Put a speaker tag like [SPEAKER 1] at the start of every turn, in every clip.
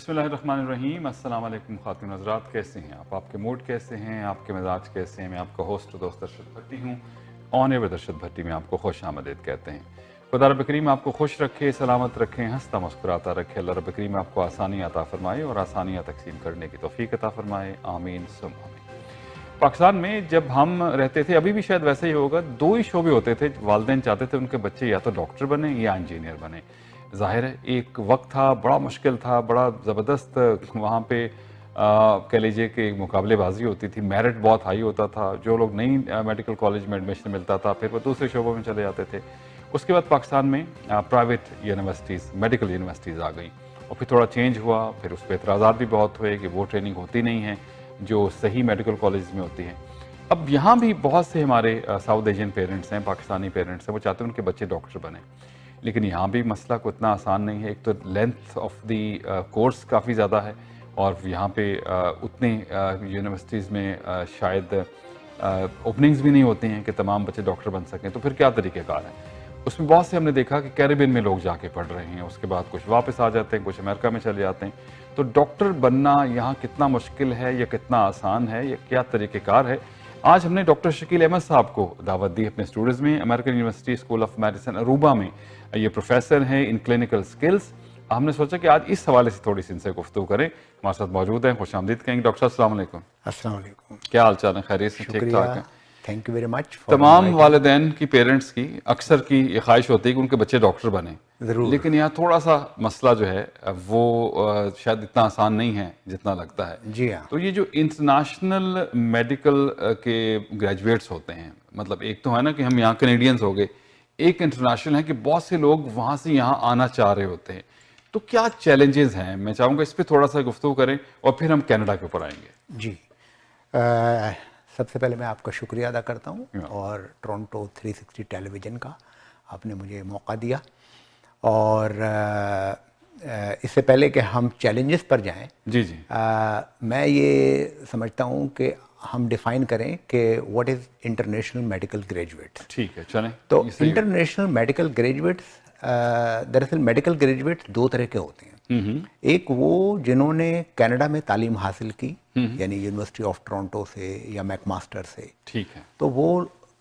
[SPEAKER 1] बिस्मिल्लाहिर्रहमानिर्रहीम। अस्सलाम वालेकुम ख़ातिन हज़रात, कैसे हैं आप? आपके मूड कैसे हैं? आपके मिजाज कैसे हैं? मैं आपका होस्ट दोस्त अरशद भट्टी हूँ। ऑन एयर विद अरशद भट्टी में आपको खुश आमदीद कहते हैं। खुदा रब करीम आपको खुश रखे, सलामत रखें, हंसता मुस्कुराता रखे। अल्लाह रब करीम आपको आसानी अता फ़रमाए और आसानियाँ तकसीम करने की तौफ़ीक अता फ़रमाए। आमीन सुम आमीन। पाकिस्तान में जब हम रहते थे, अभी भी शायद वैसे ही होगा, दो ही शोबे होते थे। वालिदैन चाहते थे उनके बच्चे या तो डॉक्टर बने या इंजीनियर बने। ज़ाहिर है एक वक्त था, बड़ा मुश्किल था, बड़ा ज़बरदस्त वहाँ पे कह लीजिए कि मुकाबलेबाजी होती थी, मेरिट बहुत हाई होता था। जो लोग नई मेडिकल कॉलेज में एडमिशन मिलता था फिर वो दूसरे शोबों में चले जाते थे। उसके बाद पाकिस्तान में प्राइवेट यूनिवर्सिटीज़, मेडिकल यूनिवर्सिटीज़ आ गई और फिर थोड़ा चेंज हुआ। फिर उस पर एतराज़ात भी बहुत हुए कि वो ट्रेनिंग होती नहीं है जो सही मेडिकल कॉलेज में होती है। अब यहाँ भी बहुत से हमारे साउथ एशियन पेरेंट्स हैं, पाकिस्तानी पेरेंट्स हैं, वो चाहते हैं उनके बच्चे डॉक्टर बने। लेकिन यहाँ भी मसला को इतना आसान नहीं है। एक तो लेंथ ऑफ द कोर्स काफ़ी ज़्यादा है और यहाँ पे उतने यूनिवर्सिटीज़ में शायद ओपनिंग्स भी नहीं होती हैं कि तमाम बच्चे डॉक्टर बन सकें। तो फिर क्या तरीक़ेकार है? उसमें बहुत से हमने देखा कि कैरिबियन में लोग जाके पढ़ रहे हैं, उसके बाद कुछ वापस आ जाते हैं, कुछ अमेरिका में चले जाते हैं। तो डॉक्टर बनना यहाँ कितना मुश्किल है या कितना आसान है या क्या तरीक़ेकार है? आज हमने डॉक्टर शकील अहमद साहब को दावत दी अपने स्टूडियोज़ में। American university school of medicine Aruba में ये प्रोफेसर हैं इन क्लिनिकल स्किल्स। हमने सोचा कि आज इस हवाले से थोड़ी सी इनसे गुफ्तगू करें। हमारे साथ मौजूद हैं, खुश आमदीद कहेंगे। डॉक्टर साहब अस्सलाम वालेकुम।
[SPEAKER 2] अस्सलाम वालेकुम।
[SPEAKER 1] क्या हाल चाल है? खैरियत से? ठीक ठाक है?
[SPEAKER 2] Thank you very much.
[SPEAKER 1] तमाम वालिदैन की, पेरेंट्स की अक्सर की ये ख्वाहिश होती है कि उनके बच्चे डॉक्टर बने। लेकिन यहाँ थोड़ा सा मसला जो है वो शायद इतना आसान नहीं है जितना लगता है।
[SPEAKER 2] जी हाँ।
[SPEAKER 1] तो ये जो इंटरनेशनल मेडिकल के ग्रेजुएट्स होते हैं, मतलब एक तो है ना कि हम यहाँ कैनेडियंस हो गए, एक इंटरनेशनल है कि बहुत से लोग वहाँ से यहाँ आना चाह रहे होते हैं। तो क्या चैलेंजेस हैं? मैं चाहूँगा इस पर थोड़ा सा गुफ्तगू करें और फिर हम कनाडा के ऊपर आएंगे।
[SPEAKER 2] जी, सबसे पहले मैं आपका शुक्रिया अदा करता हूँ और टोरंटो 360 टेलीविज़न का आपने मुझे मौका दिया। और इससे पहले कि हम चैलेंजेस पर जाएं,
[SPEAKER 1] जी जी,
[SPEAKER 2] मैं ये समझता हूँ कि हम डिफ़ाइन करें कि what is international medical graduates.
[SPEAKER 1] ठीक है, चलें।
[SPEAKER 2] तो इंटरनेशनल मेडिकल ग्रेजुएट्स, दरअसल मेडिकल ग्रेजुएट्स दो तरह के होते हैं। एक वो जिन्होंने कनाडा में तालीम हासिल की, यानी यूनिवर्सिटी ऑफ टोरंटो से या मैकमास्टर से,
[SPEAKER 1] ठीक है,
[SPEAKER 2] तो वो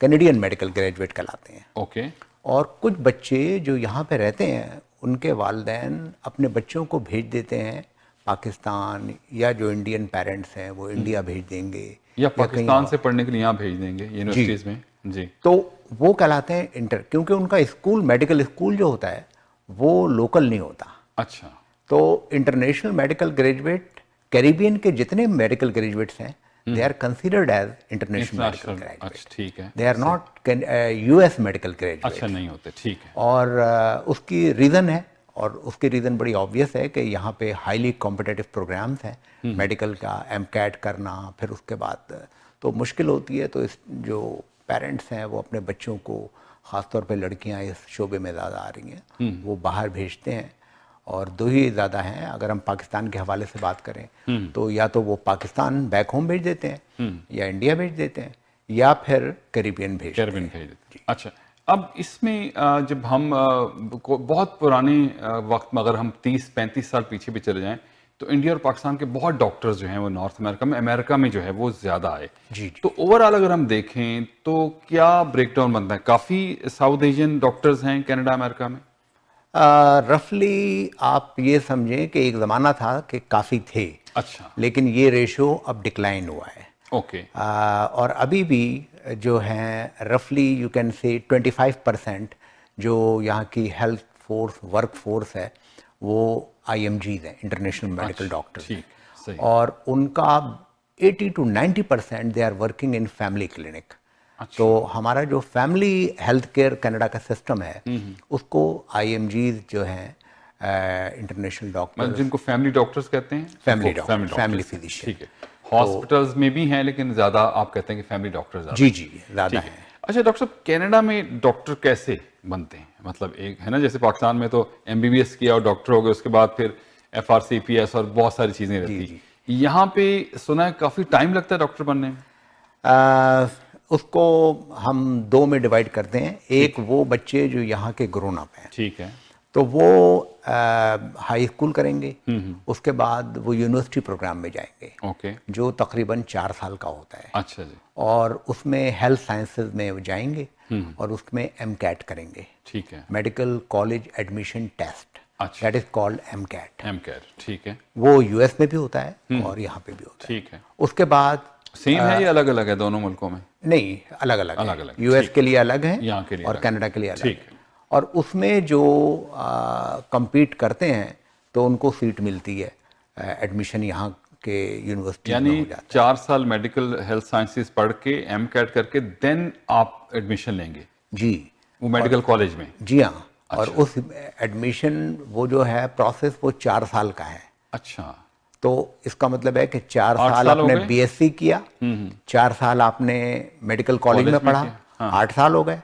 [SPEAKER 2] कैनेडियन मेडिकल ग्रेजुएट कहलाते हैं।
[SPEAKER 1] ओके।
[SPEAKER 2] और कुछ बच्चे जो यहाँ पे रहते हैं उनके वालिदैन अपने बच्चों को भेज देते हैं पाकिस्तान, या जो इंडियन पेरेंट्स हैं वो इंडिया भेज देंगे
[SPEAKER 1] या पाकिस्तान से पढ़ने के लिए यहाँ भेज देंगे यूनिवर्सिटीज़ में। जी,
[SPEAKER 2] तो वो कहलाते हैं इंटर, क्योंकि उनका स्कूल, मेडिकल स्कूल जो होता है वो लोकल नहीं होता।
[SPEAKER 1] अच्छा।
[SPEAKER 2] तो इंटरनेशनल मेडिकल ग्रेजुएट, कैरिबियन के जितने मेडिकल ग्रेजुएट्स हैं, they are considered as international medical graduate.
[SPEAKER 1] अच्छा, ठीक है।
[SPEAKER 2] They are not US medical graduate.
[SPEAKER 1] अच्छा, नहीं होते, ठीक है।
[SPEAKER 2] और उसकी रीज़न है, और उसकी रीज़न बड़ी ऑब्वियस है कि यहाँ पे हाईली कॉम्पिटिटिव प्रोग्राम्स हैं मेडिकल का, एमकैट करना, फिर उसके बाद तो मुश्किल होती है। तो इस जो पेरेंट्स हैं वो अपने बच्चों को, ख़ासतौर पे लड़कियाँ इस शोबे में ज़्यादा आ रही हैं, वो बाहर भेजते हैं। और दो ही ज़्यादा हैं, अगर हम पाकिस्तान के हवाले से बात करें तो या तो वो पाकिस्तान बैक होम भेज देते हैं, या इंडिया भेज देते हैं, या फिर कैरिबियन भेज देते हैं।
[SPEAKER 1] अच्छा, अब इसमें जब हम बहुत पुराने वक्त में, अगर हम 30-35 साल पीछे भी चले जाएं, तो इंडिया और पाकिस्तान के बहुत डॉक्टर्स जो हैं वो नॉर्थ अमेरिका में जो है वो ज़्यादा आए।
[SPEAKER 2] जी।
[SPEAKER 1] तो ओवरऑल अगर हम देखें तो क्या ब्रेकडाउन बनता है? काफ़ी साउथ एशियन डॉक्टर्स हैं कनाडा, अमेरिका में?
[SPEAKER 2] रफली आप ये समझें कि एक ज़माना था कि काफ़ी थे।
[SPEAKER 1] अच्छा।
[SPEAKER 2] लेकिन ये रेशो अब डिक्लाइन हुआ है।
[SPEAKER 1] ओके।
[SPEAKER 2] और अभी भी जो हैं रफली यू कैन से 25% जो यहाँ की हेल्थ फोर्स, वर्क फोर्स है, वो IMGs हैं, इंटरनेशनल मेडिकल डॉक्टर्स हैं।
[SPEAKER 1] सही।
[SPEAKER 2] और उनका 80 to 90% they are working in family clinic. तो हमारा जो फैमिली हेल्थ केयर कनाडा का सिस्टम है, उसको IMGs जो हैं, इंटरनेशनल डॉक्टर,
[SPEAKER 1] जिनको फैमिली डॉक्टर्स कहते हैं,
[SPEAKER 2] फैमिली फिजिशियन।
[SPEAKER 1] ठीक है। हॉस्पिटल्स में भी हैं लेकिन ज़्यादा आप कहते हैं कि फैमिली डॉक्टर्स ज़्यादा।
[SPEAKER 2] जी जी, ज़्यादा है।
[SPEAKER 1] अच्छा डॉक्टर साहब, कनाडा में डॉक्टर कैसे बनते हैं? मतलब एक है ना, जैसे पाकिस्तान में तो MBBS किया और डॉक्टर हो गए, उसके बाद फिर FRCPS और बहुत सारी चीज़ें रहती। यहाँ पे सुना है काफ़ी टाइम लगता है डॉक्टर बनने में।
[SPEAKER 2] उसको हम दो में डिवाइड करते हैं। एक वो बच्चे जो यहाँ के ग्रोन अप हैं,
[SPEAKER 1] ठीक है,
[SPEAKER 2] तो वो हाई स्कूल करेंगे, उसके बाद वो यूनिवर्सिटी प्रोग्राम में जाएंगे,
[SPEAKER 1] ओके,
[SPEAKER 2] जो तकरीबन 4 साल का होता है।
[SPEAKER 1] अच्छा जी,
[SPEAKER 2] और उसमें हेल्थ साइंसेज में वो जाएंगे और उसमें MCAT करेंगे,
[SPEAKER 1] ठीक है,
[SPEAKER 2] मेडिकल कॉलेज एडमिशन टेस्ट,
[SPEAKER 1] अच्छा,
[SPEAKER 2] that is called MCAT।
[SPEAKER 1] MCAT, ठीक है,
[SPEAKER 2] वो US में भी होता है और यहाँ पे भी होता है।
[SPEAKER 1] ठीक है।
[SPEAKER 2] उसके बाद
[SPEAKER 1] सेम है या अलग अलग है दोनों मुल्कों में?
[SPEAKER 2] नहीं, अलग अलग
[SPEAKER 1] अलग
[SPEAKER 2] है।
[SPEAKER 1] अलग,
[SPEAKER 2] US
[SPEAKER 1] ठीक
[SPEAKER 2] के लिए अलग है
[SPEAKER 1] यहाँ के लिए
[SPEAKER 2] और
[SPEAKER 1] अलग
[SPEAKER 2] कनाडा के लिए अलग
[SPEAKER 1] ठीक
[SPEAKER 2] है। और उसमें जो compete करते हैं तो उनको सीट मिलती है, एडमिशन यहाँ के यूनिवर्सिटी में
[SPEAKER 1] यानी
[SPEAKER 2] हो जाता
[SPEAKER 1] 4 साल मेडिकल हेल्थ साइंसेज पढ़ के MCAT करके देन आप एडमिशन लेंगे
[SPEAKER 2] है जी।
[SPEAKER 1] वो मेडिकल कॉलेज में?
[SPEAKER 2] जी हाँ, और उस एडमिशन वो जो है प्रोसेस वो 4 साल का है।
[SPEAKER 1] अच्छा,
[SPEAKER 2] तो इसका मतलब है कि 4
[SPEAKER 1] 8
[SPEAKER 2] साल
[SPEAKER 1] साल हो
[SPEAKER 2] आपने
[SPEAKER 1] गए?
[SPEAKER 2] BSc किया, 4 साल आपने मेडिकल कॉलेज में पढ़ा,
[SPEAKER 1] किया, हाँ।
[SPEAKER 2] 8 साल हो गए।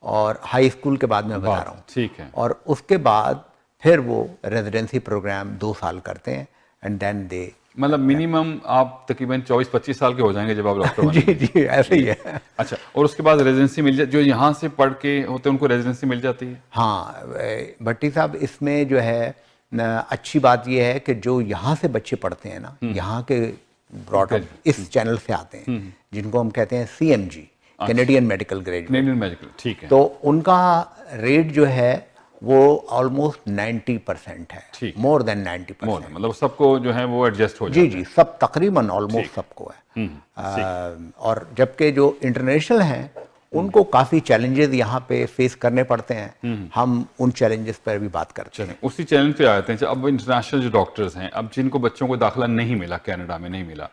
[SPEAKER 2] और हाई स्कूल के बाद मैं बता रहा हूँ।
[SPEAKER 1] ठीक है,
[SPEAKER 2] और उसके बाद फिर वो रेजिडेंसी प्रोग्राम 2 साल करते हैं एंड देन दे
[SPEAKER 1] मतलब मिनिमम आप तकरीबन 24-25 साल के हो जाएंगे जब आप डॉक्टर
[SPEAKER 2] जी
[SPEAKER 1] बनेंगे।
[SPEAKER 2] जी ऐसे ही है।
[SPEAKER 1] अच्छा, और उसके बाद रेजिडेंसी मिल जाती, जो यहाँ से पढ़ के होते हैं उनको रेजिडेंसी मिल जाती है?
[SPEAKER 2] हाँ भट्टी साहब, इसमें जो है अच्छी बात यह है कि जो यहाँ से बच्चे पढ़ते हैं ना, यहाँ के ब्रॉडअप इस चैनल से आते हैं जिनको हम कहते हैं CMG, Canadian medical graduate,
[SPEAKER 1] Canadian medical, ठीक है,
[SPEAKER 2] तो उनका रेट जो है वो ऑलमोस्ट 90% है,
[SPEAKER 1] ठीक है।
[SPEAKER 2] More than 90%।
[SPEAKER 1] मतलब सबको जो है वो एडजस्ट हो
[SPEAKER 2] जी
[SPEAKER 1] जाता
[SPEAKER 2] जी, सब तकरीबन ऑलमोस्ट सबको है। और जबकि जो इंटरनेशनल हैं उनको काफ़ी चैलेंजेस यहाँ पे फेस करने पड़ते हैं। हम उन चैलेंजेस पर भी बात करते हैं।
[SPEAKER 1] चलें उसी चैलेंज पे आते हैं। अब इंटरनेशनल जो डॉक्टर्स हैं, अब जिनको बच्चों को दाखिला नहीं मिला, कनाडा में नहीं मिला,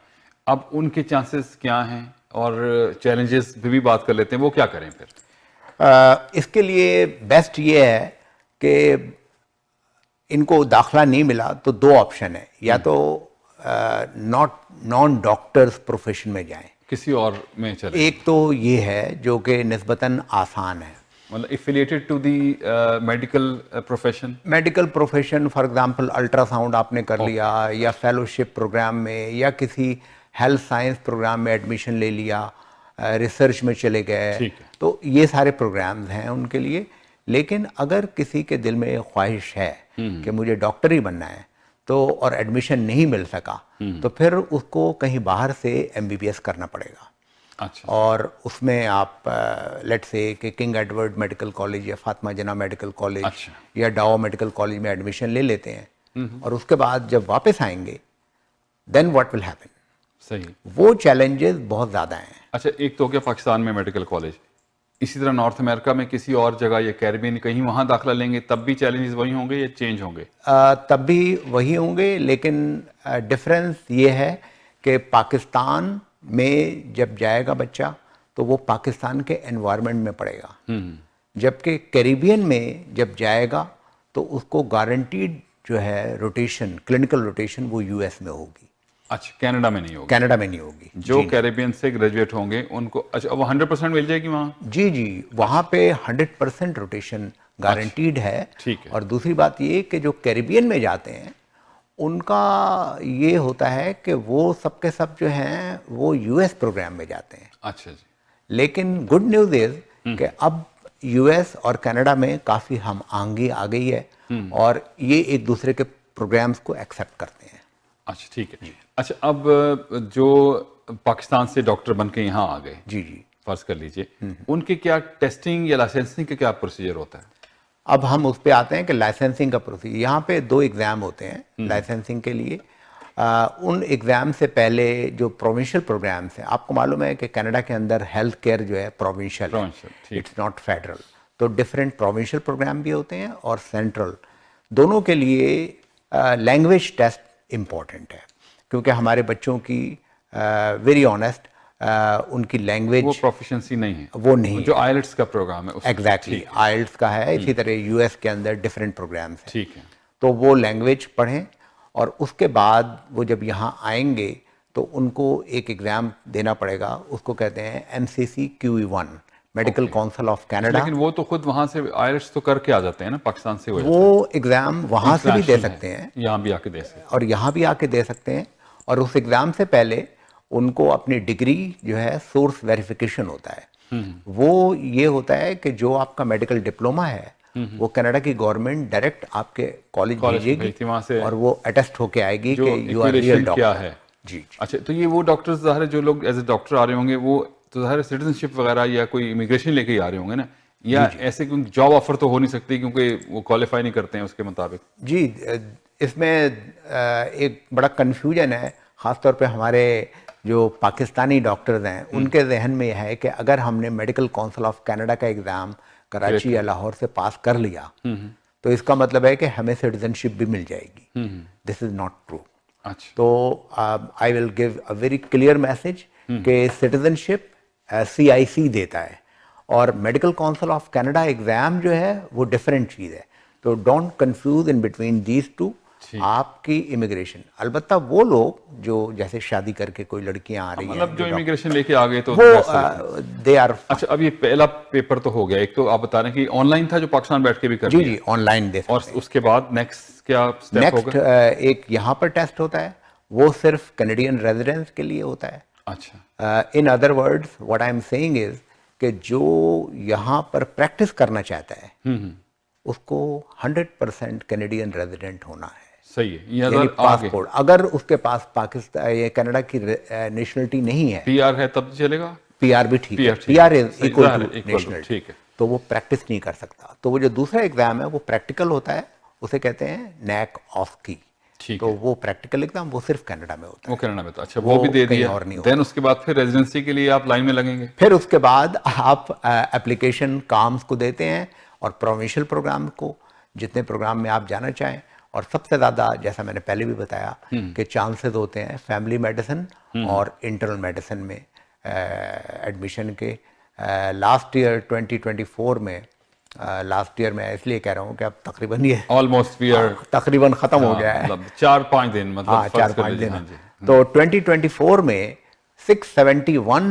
[SPEAKER 1] अब उनके चांसेस क्या हैं और चैलेंजेस भी बात कर लेते हैं, वो क्या करें फिर?
[SPEAKER 2] इसके लिए बेस्ट ये है कि इनको दाखला नहीं मिला तो 2 ऑप्शन है, या तो नॉन डॉक्टर्स प्रोफेशन में जाएं,
[SPEAKER 1] किसी और में चले।
[SPEAKER 2] एक तो ये है जो कि निस्बतन आसान है,
[SPEAKER 1] मतलब affiliated to the medical profession.
[SPEAKER 2] Medical profession, for example ultrasound आपने कर लिया, या फेलोशिप प्रोग्राम में, या किसी हेल्थ साइंस प्रोग्राम में एडमिशन ले लिया, रिसर्च में चले गए, तो ये सारे प्रोग्राम्स हैं उनके लिए। लेकिन अगर किसी के दिल में ख्वाहिश है कि मुझे डॉक्टर ही बनना है, तो और एडमिशन नहीं मिल सका, तो फिर उसको कहीं बाहर से MBBS करना पड़ेगा।
[SPEAKER 1] अच्छा।
[SPEAKER 2] और उसमें आप लेट से कि किंग एडवर्ड मेडिकल कॉलेज या फातिमा जिन्ना मेडिकल कॉलेज,
[SPEAKER 1] अच्छा।
[SPEAKER 2] या डाओ मेडिकल कॉलेज में एडमिशन ले लेते हैं, और उसके बाद जब वापस आएंगे देन व्हाट विल हैपन।
[SPEAKER 1] सही।
[SPEAKER 2] वो चैलेंजेस बहुत ज़्यादा हैं।
[SPEAKER 1] अच्छा, एक तो हो गया पाकिस्तान में मेडिकल कॉलेज, इसी तरह नॉर्थ अमेरिका में किसी और जगह या कैरिबियन कहीं वहाँ दाखिला लेंगे तब भी चैलेंजेस वही होंगे या चेंज होंगे?
[SPEAKER 2] तब भी वही होंगे, लेकिन डिफरेंस ये है कि पाकिस्तान में जब जाएगा बच्चा तो वो पाकिस्तान के एनवायरनमेंट में पड़ेगा, जबकि कैरिबियन में जब जाएगा तो उसको गारंटीड जो है रोटेशन, क्लिनिकल रोटेशन, वो US में होगी।
[SPEAKER 1] अच्छा, कनाडा में नहीं होगी?
[SPEAKER 2] कनाडा में नहीं होगी।
[SPEAKER 1] जो कैरिबियन से ग्रेजुएट होंगे उनको, अच्छा, वो 100% मिल जाएगी वहाँ?
[SPEAKER 2] जी जी, वहाँ पे 100% रोटेशन गारंटीड है।
[SPEAKER 1] ठीक है।
[SPEAKER 2] और दूसरी बात ये कि जो कैरिबियन में जाते हैं उनका ये होता है कि वो सब के सब जो हैं वो US प्रोग्राम में जाते हैं।
[SPEAKER 1] अच्छा जी।
[SPEAKER 2] लेकिन गुड न्यूज़ इज कि अब US और कनाडा में काफ़ी हम आगे आ गई है, और ये एक दूसरे के प्रोग्राम्स को एक्सेप्ट करते हैं।
[SPEAKER 1] अच्छा, ठीक है। अच्छा, अब जो पाकिस्तान से डॉक्टर बन के यहाँ आ गए,
[SPEAKER 2] जी जी,
[SPEAKER 1] फर्ज कर लीजिए, उनके क्या टेस्टिंग या लाइसेंसिंग का क्या प्रोसीजर होता है?
[SPEAKER 2] अब हम उस पे आते हैं कि लाइसेंसिंग का प्रोसीजर। यहाँ पे 2 एग्ज़ाम होते हैं लाइसेंसिंग के लिए। उन एग्ज़ाम से पहले जो प्रोविंशियल प्रोग्राम्स हैं, आपको मालूम है कि कनाडा के अंदर हेल्थ केयर जो है प्रोविंशियल है, इट्स नॉट फेडरल। तो डिफरेंट प्रोविंशियल प्रोग्राम भी होते हैं और सेंट्रल, दोनों के लिए लैंग्वेज टेस्ट इम्पॉर्टेंट है, क्योंकि हमारे बच्चों की वेरी ऑनेस्ट उनकी लैंग्वेज
[SPEAKER 1] वो प्रोफिशिएंसी नहीं है,
[SPEAKER 2] वो नहीं
[SPEAKER 1] जो आइलेट्स का प्रोग्राम है।
[SPEAKER 2] एग्जैक्टली, आइल्स का है। इसी तरह US के अंदर डिफरेंट प्रोग्राम्स हैं।
[SPEAKER 1] ठीक है।
[SPEAKER 2] तो वो लैंग्वेज पढ़ें, और उसके बाद वो जब यहाँ आएंगे तो उनको एक एग्ज़ाम देना पड़ेगा, उसको कहते हैं MCC QE1, medical council of Canada.
[SPEAKER 1] लेकिन वो तो खुद वहाँ से आइलेट्स तो करके आ जाते हैं ना, पाकिस्तान से
[SPEAKER 2] वो एग्ज़ाम वहाँ से भी दे सकते हैं,
[SPEAKER 1] यहाँ भी आके दे सकते हैं,
[SPEAKER 2] और यहाँ भी आके दे सकते हैं। और उस एग्ज़ाम से पहले उनको अपनी डिग्री जो है सोर्स वेरिफिकेशन होता है। वो ये होता है कि जो आपका मेडिकल डिप्लोमा है वो कनाडा की गवर्नमेंट डायरेक्ट आपके कॉलेज
[SPEAKER 1] भेजती
[SPEAKER 2] भेजेगी
[SPEAKER 1] वहाँ से
[SPEAKER 2] और वो अटेस्ट होके आएगी
[SPEAKER 1] जो
[SPEAKER 2] कि यू आर रियल
[SPEAKER 1] equation क्या
[SPEAKER 2] डॉक्टर।
[SPEAKER 1] है।
[SPEAKER 2] जी।
[SPEAKER 1] अच्छा, तो ये वो डॉक्टर्स ज़ाहिर है जो लोग एज ए डॉक्टर आ रहे होंगे वो तो ज़ाहिर सिटीजनशिप वगैरह या कोई इमिग्रेशन लेके ही आ रहे होंगे ना, या ऐसे कोई जॉब ऑफर तो हो नहीं सकती क्योंकि वो क्वालिफाई नहीं करते हैं उसके मुताबिक।
[SPEAKER 2] जी, इसमें एक बड़ा कन्फ्यूजन है, ख़ासतौर पे हमारे जो पाकिस्तानी डॉक्टर्स हैं उनके जहन में यह है कि अगर हमने मेडिकल काउंसिल ऑफ कनाडा का एग्ज़ाम कराची या लाहौर से पास कर लिया तो इसका मतलब है कि हमें सिटीजनशिप भी मिल जाएगी। This is not true.
[SPEAKER 1] अच्छा,
[SPEAKER 2] तो I will give a very clear message कि सिटीजनशिप CIC देता है और medical council of Canada exam जो है वो डिफरेंट चीज़ है। तो don't confuse in between these two. आपकी इमिग्रेशन, अलबत्ता वो लोग जो जैसे शादी करके कोई लड़कियां आ रही हैं
[SPEAKER 1] मतलब जो इमिग्रेशन लेके आ गए तो
[SPEAKER 2] वो
[SPEAKER 1] that's it।
[SPEAKER 2] They are.
[SPEAKER 1] अच्छा, अब ये पहला पेपर तो हो गया, एक तो आप बता रहे हैं कि ऑनलाइन था जो पाकिस्तान बैठ के भी कर
[SPEAKER 2] जी
[SPEAKER 1] लिया।
[SPEAKER 2] जी ऑनलाइन दे
[SPEAKER 1] और
[SPEAKER 2] सकते हैं।
[SPEAKER 1] उसके बाद नेक्स्ट क्या स्टेप
[SPEAKER 2] नेक्स्ट
[SPEAKER 1] होगा?
[SPEAKER 2] एक यहाँ पर टेस्ट होता है, वो सिर्फ कैनेडियन रेजिडेंट्स के लिए होता है।
[SPEAKER 1] अच्छा,
[SPEAKER 2] in other words what I am saying is कि जो यहाँ पर प्रैक्टिस करना चाहता है उसको 100% कैनेडियन रेजिडेंट होना है।
[SPEAKER 1] सही है। ये
[SPEAKER 2] यानी
[SPEAKER 1] अगर आगे
[SPEAKER 2] पासपोर्ट, अगर उसके पास पाकिस्तान ये कनाडा की नेशनलिटी नहीं है,
[SPEAKER 1] PR है तब चलेगा।
[SPEAKER 2] PR भी ठीक है,
[SPEAKER 1] PR ठीक
[SPEAKER 2] PR
[SPEAKER 1] है,
[SPEAKER 2] इज
[SPEAKER 1] सही,
[SPEAKER 2] इक्वल
[SPEAKER 1] ज़ाहिर
[SPEAKER 2] टू
[SPEAKER 1] है, equal to,
[SPEAKER 2] नेशनलिटी,
[SPEAKER 1] ठीक है।
[SPEAKER 2] तो वो प्रैक्टिस नहीं कर सकता। तो वो जो दूसरा एग्जाम है वो प्रैक्टिकल होता है, उसे कहते हैं NAC OSCE।
[SPEAKER 1] ठीक
[SPEAKER 2] तो
[SPEAKER 1] है,
[SPEAKER 2] वो प्रैक्टिकल एग्जाम वो सिर्फ कनाडा में होता
[SPEAKER 1] वो
[SPEAKER 2] है।
[SPEAKER 1] कनाडा में था। अच्छा, वो भी दे
[SPEAKER 2] कहीं
[SPEAKER 1] दिया।
[SPEAKER 2] और नहीं होता।
[SPEAKER 1] देन उसके बाद फिर रेजिडेंसी के लिए आप लाइन में लगेंगे।
[SPEAKER 2] फिर उसके बाद आप एप्लीकेशन काम्स को देते हैं और प्रोविंशियल प्रोग्राम को, जितने प्रोग्राम में आप जाना चाहें। और सबसे ज़्यादा, जैसा मैंने पहले भी बताया, कि चांसेस होते हैं फैमिली मेडिसिन और इंटरनल मेडिसिन में एडमिशन के। लास्ट ईयर 2024 में, लास्ट ईयर मैं इसलिए कह रहा हूँ कि अब तकरीबन ये
[SPEAKER 1] ऑलमोस्ट वी आर
[SPEAKER 2] तकरीबन ख़त्म हो गया है।
[SPEAKER 1] मतलब 4-5 दिन, मतलब
[SPEAKER 2] हाँ,
[SPEAKER 1] फर्ज कर
[SPEAKER 2] 4-5
[SPEAKER 1] लीजिए।
[SPEAKER 2] दिन।
[SPEAKER 1] हाँ जी।
[SPEAKER 2] तो 2024 में 671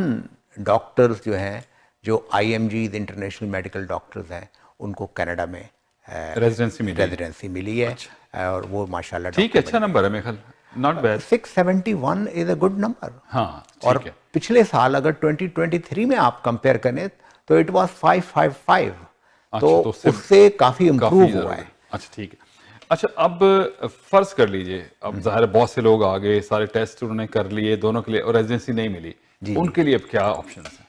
[SPEAKER 2] डॉक्टर्स जो हैं, जो IMGs इंटरनेशनल मेडिकल डॉक्टर्स हैं, उनको कनाडा में रेजिडेंसी मिली है। और वो माशाल्लाह
[SPEAKER 1] ठीक है, अच्छा नंबर है मेरे ख्याल, not bad.
[SPEAKER 2] 671 is a good number.
[SPEAKER 1] हाँ,
[SPEAKER 2] और
[SPEAKER 1] ठीक है।
[SPEAKER 2] पिछले साल अगर 2023 में आप कंपेयर करें तो इट वाज 555। तो उससे काफी इम्प्रूव हुआ है।
[SPEAKER 1] अच्छा, ठीक है। अच्छा, अब फर्ज कर लीजिए, अब ज़ाहिर है बहुत से लोग आ गए, सारे टेस्ट उन्होंने कर लिए दोनों के लिए, और रेजिडेंसी नहीं मिली, उनके लिए अब क्या ऑप्शन है?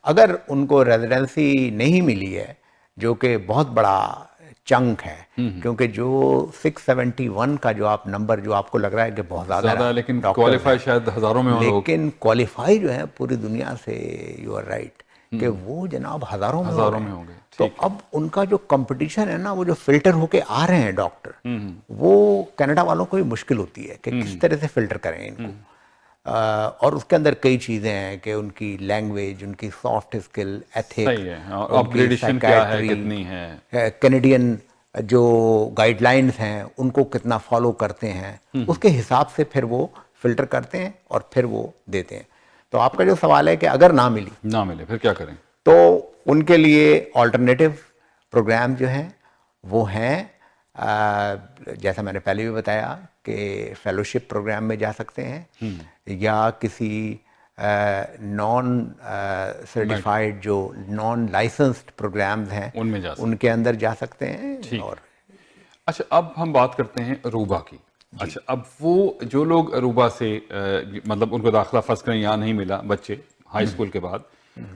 [SPEAKER 2] अगर उनको रेजिडेंसी नहीं मिली है, जो कि बहुत बड़ा चंक है, क्योंकि जो 671 का जो आप नंबर जो आपको लग रहा है कि बहुत ज़्यादा है,
[SPEAKER 1] लेकिन क्वालिफाई शायद हज़ारों में हो,
[SPEAKER 2] लेकिन क्वालिफाई जो है पूरी दुनिया से, यू आर राइट, कि वो जनाब हज़ारों में
[SPEAKER 1] होंगे।
[SPEAKER 2] तो अब उनका जो कंपटीशन है ना, वो जो फिल्टर होके आ रहे हैं डॉक्टर, वो कनाडा वालों को भी मुश्किल होती है कि किस तरह से फिल्टर करें इनको। और उसके अंदर कई चीज़ें हैं कि उनकी लैंग्वेज, उनकी सॉफ्ट स्किल, एथिक्स,
[SPEAKER 1] अपग्रेडेशन क्या है, कितनी है,
[SPEAKER 2] कैनेडियन जो गाइडलाइंस हैं उनको कितना फॉलो करते हैं, उसके हिसाब से फिर वो फिल्टर करते हैं और फिर वो देते हैं। तो आपका जो सवाल है कि अगर ना मिले
[SPEAKER 1] फिर क्या करें,
[SPEAKER 2] तो उनके लिए ऑल्टरनेटिव प्रोग्राम जो हैं वो हैं, जैसा मैंने पहले भी बताया कि फेलोशिप प्रोग्राम में जा सकते हैं, या किसी नॉन सर्टिफाइड जो नॉन लाइसेंस्ड प्रोग्राम्स हैं
[SPEAKER 1] उनमें
[SPEAKER 2] उनके अंदर जा सकते हैं। और
[SPEAKER 1] अच्छा, अब हम बात करते हैं अरूबा की। अच्छा, अब वो जो लोग अरूबा से मतलब उनको दाखिला फर्स्ट करें यहाँ नहीं मिला, बच्चे हाई स्कूल के बाद,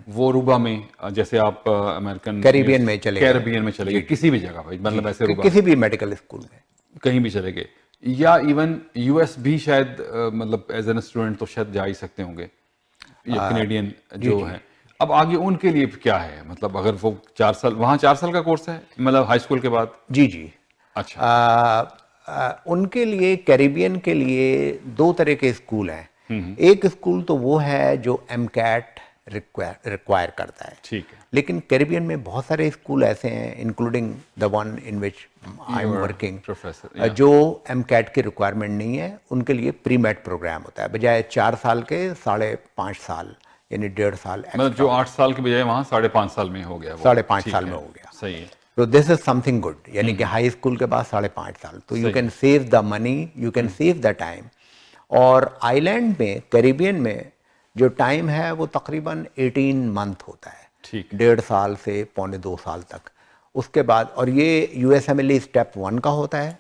[SPEAKER 1] वो अरूबा में, जैसे आप अमेरिकन
[SPEAKER 2] कैरिबियन में चले
[SPEAKER 1] गए, किसी भी जगह भाई, मतलब ऐसे अरूबा
[SPEAKER 2] किसी भी मेडिकल स्कूल में
[SPEAKER 1] कहीं भी चले गए, या इवन US भी शायद मतलब एज एन स्टूडेंट तो शायद जा ही सकते होंगे, या कैनेडियन जो है। अब आगे उनके लिए क्या है, मतलब अगर वो 4 साल, वहाँ 4 साल का कोर्स है मतलब हाई स्कूल के बाद?
[SPEAKER 2] जी। अच्छा, उनके लिए, कैरिबियन के लिए 2 तरह के स्कूल हैं। एक स्कूल तो वो है जो MCAT रिक्वायर करता है,
[SPEAKER 1] ठीक है,
[SPEAKER 2] लेकिन कैरिबियन में बहुत सारे स्कूल ऐसे हैं, including the one in which I am working, जो MCAT की रिक्वायरमेंट नहीं है। उनके लिए प्री मेड प्रोग्राम होता है, बजाय 4 साल के 5.5 साल, यानी 1.5 साल,
[SPEAKER 1] मतलब जो 8 साल के बजाय वहाँ 5.5 साल में हो गया,
[SPEAKER 2] 5.5 साल में हो गया।
[SPEAKER 1] सही है।
[SPEAKER 2] तो दिस इज समथिंग गुड, यानी कि हाई स्कूल के बाद 5.5 साल, तो you can save the money, you can save the time. और आइलैंड में, कैरिबियन में जो टाइम है वो तकरीबन 18 मंथ होता है, 1.5 साल से 1.25 साल तक। उसके बाद, और ये यूएसएमएलई स्टेप 1 का होता है,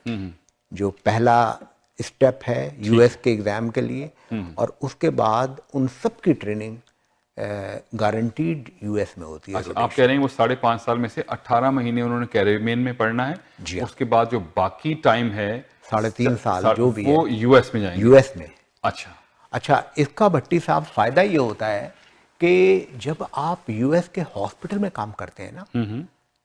[SPEAKER 2] जो पहला स्टेप है यूएस के एग्जाम के लिए, और उसके बाद उन सब की ट्रेनिंग गारंटीड यूएस में होती है।
[SPEAKER 1] अच्छा, आप कह रहे हैं वो 5.5 साल में से 18 महीने उन्होंने कैरिबियन में पढ़ना है,
[SPEAKER 2] जी हाँ।
[SPEAKER 1] उसके बाद जो बाकी टाइम है
[SPEAKER 2] 3.5 साल जो भी
[SPEAKER 1] वो
[SPEAKER 2] है
[SPEAKER 1] यूएस में जाएंगे।
[SPEAKER 2] यूएस में।
[SPEAKER 1] अच्छा,
[SPEAKER 2] इसका भट्टी साहब फायदा ये होता है कि जब आप यूएस के हॉस्पिटल में काम करते हैं ना,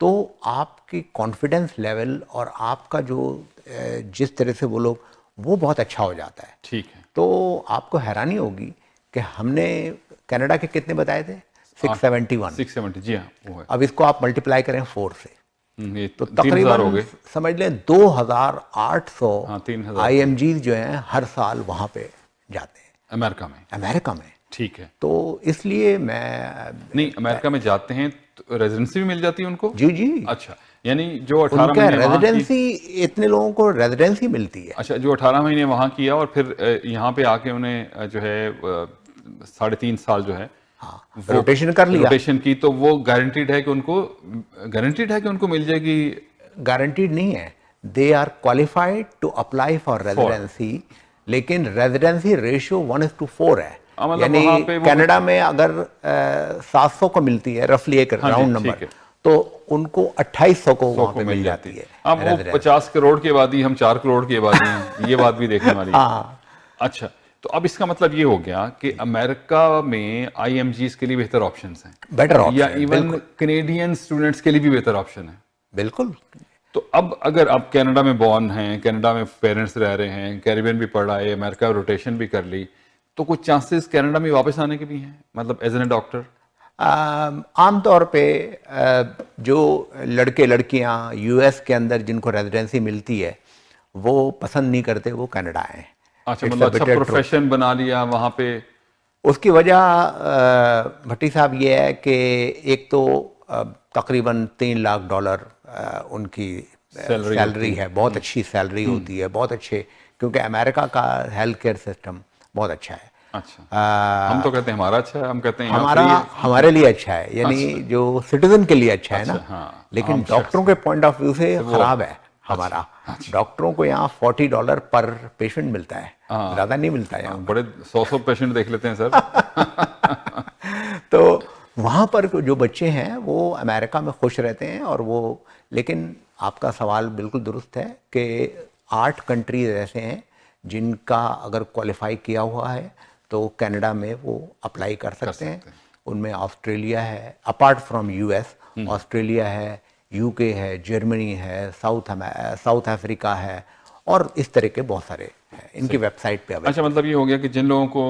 [SPEAKER 2] तो आपकी कॉन्फिडेंस लेवल और आपका जो जिस तरह से वो लोग, वो बहुत अच्छा हो जाता है।
[SPEAKER 1] ठीक है।
[SPEAKER 2] तो आपको हैरानी होगी कि हमने कनाडा के कितने बताए थे, 671।
[SPEAKER 1] 670, जी हाँ, वो है।
[SPEAKER 2] अब इसको आप मल्टीप्लाई करें 4 से,
[SPEAKER 1] ये
[SPEAKER 2] तो
[SPEAKER 1] 3,000 हो
[SPEAKER 2] तकरीबन
[SPEAKER 1] गए।
[SPEAKER 2] समझ लें 2,800
[SPEAKER 1] हाँ, 3,000
[SPEAKER 2] IMGs जो हैं हर साल वहाँ पे जाते हैं
[SPEAKER 1] अमेरिका में।
[SPEAKER 2] में।
[SPEAKER 1] ठीक है।
[SPEAKER 2] तो इसलिए मैं
[SPEAKER 1] नहीं, अमेरिका में जाते हैं तो रेजिडेंसी भी मिल जाती है उनको?
[SPEAKER 2] जी।
[SPEAKER 1] अच्छा, यानी जो 18
[SPEAKER 2] उनका
[SPEAKER 1] महीने वहाँ की,
[SPEAKER 2] रेजिडेंसी, इतने लोगों को रेजिडेंसी मिलती है।
[SPEAKER 1] अच्छा, जो 18 महीने वहाँ किया और फिर यहाँ पे आके उन्हें जो है 3.5 साल जो है,
[SPEAKER 2] हाँ,
[SPEAKER 1] वो
[SPEAKER 2] रोटेशन कर लिया।
[SPEAKER 1] रोटेशन की, तो वो गारंटीड है कि उनको मिल जाएगी?
[SPEAKER 2] गारंटीड नहीं है, they are qualified to apply for residency, लेकिन रेजिडेंसी रेशियो 1:4 है।
[SPEAKER 1] मतलब
[SPEAKER 2] यानी
[SPEAKER 1] वहाँ पे
[SPEAKER 2] कनाडा में अगर 700 को मिलती है रफली, एक
[SPEAKER 1] हाँ
[SPEAKER 2] राउंड
[SPEAKER 1] जी,
[SPEAKER 2] नंबर,
[SPEAKER 1] ठीक है।
[SPEAKER 2] तो उनको 2800 को वहाँ पे
[SPEAKER 1] मिल जाती है।
[SPEAKER 2] है
[SPEAKER 1] अब वो 50 करोड़ की आबादी, हम 4 करोड़ की आबादी हैं, ये बात भी देखने वाली है।
[SPEAKER 2] हाँ।
[SPEAKER 1] अच्छा, तो अब इसका मतलब ये हो गया कि अमेरिका में IMGs के लिए बेहतर ऑप्शंस हैं,
[SPEAKER 2] बेटर ऑप्शन
[SPEAKER 1] या
[SPEAKER 2] है,
[SPEAKER 1] इवन
[SPEAKER 2] बिल्कुल।
[SPEAKER 1] कैनेडियन स्टूडेंट्स के लिए भी बेहतर ऑप्शन है।
[SPEAKER 2] बिल्कुल।
[SPEAKER 1] तो अब अगर आप कनाडा में बॉर्न हैं, कनाडा में पेरेंट्स रह रहे हैं, कैरिबियन भी पढ़ा है, अमेरिका रोटेशन भी कर ली, तो कुछ चांसेस कनाडा में वापस आने के भी हैं, मतलब एज एन ए डॉक्टर?
[SPEAKER 2] आमतौर पे जो लड़के लड़कियां यूएस के अंदर जिनको रेजिडेंसी मिलती है, वो पसंद नहीं करते वो कनाडा आए।
[SPEAKER 1] अच्छा, मतलब अच्छा प्रोफेशन बना लिया वहाँ पे।
[SPEAKER 2] उसकी वजह भट्टी साहब ये है कि एक तो तकरीबन $3 लाख उनकी सैलरी है, बहुत अच्छी सैलरी होती है, बहुत अच्छे, क्योंकि अमेरिका का हेल्थ केयर सिस्टम बहुत अच्छा है।
[SPEAKER 1] अच्छा, हम तो कहते हैं हमारा अच्छा है, हम कहते हैं
[SPEAKER 2] हमारे लिए अच्छा है, यानी जो सिटीजन के लिए अच्छा है ना।
[SPEAKER 1] हाँ,
[SPEAKER 2] लेकिन डॉक्टरों के पॉइंट ऑफ व्यू से खराब है हमारा। डॉक्टरों को यहाँ $40 पर पेशेंट मिलता है, ज्यादा नहीं मिलता है यहाँ।
[SPEAKER 1] बड़े 100 पेशेंट देख लेते हैं सर।
[SPEAKER 2] तो वहाँ पर जो बच्चे हैं वो अमेरिका में खुश रहते हैं, और वो, लेकिन आपका सवाल बिल्कुल दुरुस्त है कि 8 कंट्रीज ऐसे हैं जिनका अगर क्वालिफाई किया हुआ है तो कनाडा में वो अप्लाई कर सकते हैं। उनमें ऑस्ट्रेलिया है, अपार्ट फ्रॉम यूएस, ऑस्ट्रेलिया है, यूके है, जर्मनी है, साउथ अफ्रीका है, और इस तरह के बहुत सारे हैं इनकी वेबसाइट पे।
[SPEAKER 1] अच्छा, मतलब ये हो गया कि जिन लोगों को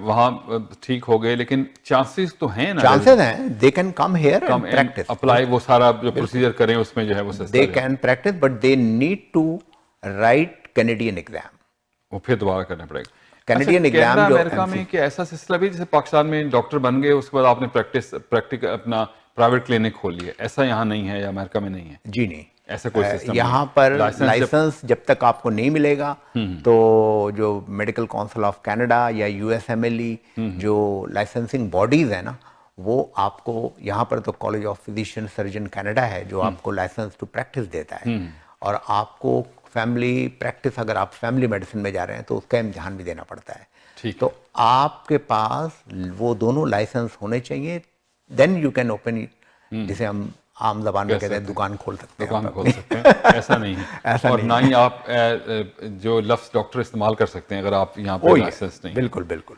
[SPEAKER 1] वहाँ ठीक हो गए, लेकिन चांसेस तो हैं ना?
[SPEAKER 2] चांसेस हैं, they can come here and practice,
[SPEAKER 1] apply, वो सारा जो प्रोसीजर करें उसमें जो है वो सस्ता,
[SPEAKER 2] they can practice, but they need to write Canadian exam.
[SPEAKER 1] वो फिर दोबारा करना पड़ेगा
[SPEAKER 2] कैनेडियन एग्जाम।
[SPEAKER 1] जो अमेरिका में क्या ऐसा सिलसिला भी, जैसे पाकिस्तान में डॉक्टर बन गए उसके बाद आपने प्रैक्टिक अपना प्राइवेट क्लिनिक खोल लिया, ऐसा यहाँ नहीं है या अमेरिका में नहीं है?
[SPEAKER 2] जी नहीं,
[SPEAKER 1] ऐसा कोई सिस्टम
[SPEAKER 2] यहाँ पर लाइसेंस जब तक आपको नहीं मिलेगा, तो जो मेडिकल काउंसिल ऑफ कनाडा या यूएसएमएलई जो लाइसेंसिंग बॉडीज है ना, वो आपको यहाँ पर तो college of physician surgeon Canada है जो आपको लाइसेंस टू प्रैक्टिस देता है, और आपको फैमिली प्रैक्टिस, अगर आप फैमिली मेडिसिन में जा रहे हैं तो उसका इम्तिहान भी देना पड़ता है।
[SPEAKER 1] ठीक,
[SPEAKER 2] तो आपके पास वो दोनों लाइसेंस होने चाहिए, then you can open it, जिसे हम आम जबान में कहते हैं दुकान खोल सकते हैं।
[SPEAKER 1] दुकान खोल सकते हैं, ऐसा नहीं है। ऐसा और ना ही आप जो लफ्ज़ डॉक्टर इस्तेमाल कर सकते हैं अगर आप यहाँ पे लाइसेंस नहीं।
[SPEAKER 2] बिल्कुल बिल्कुल।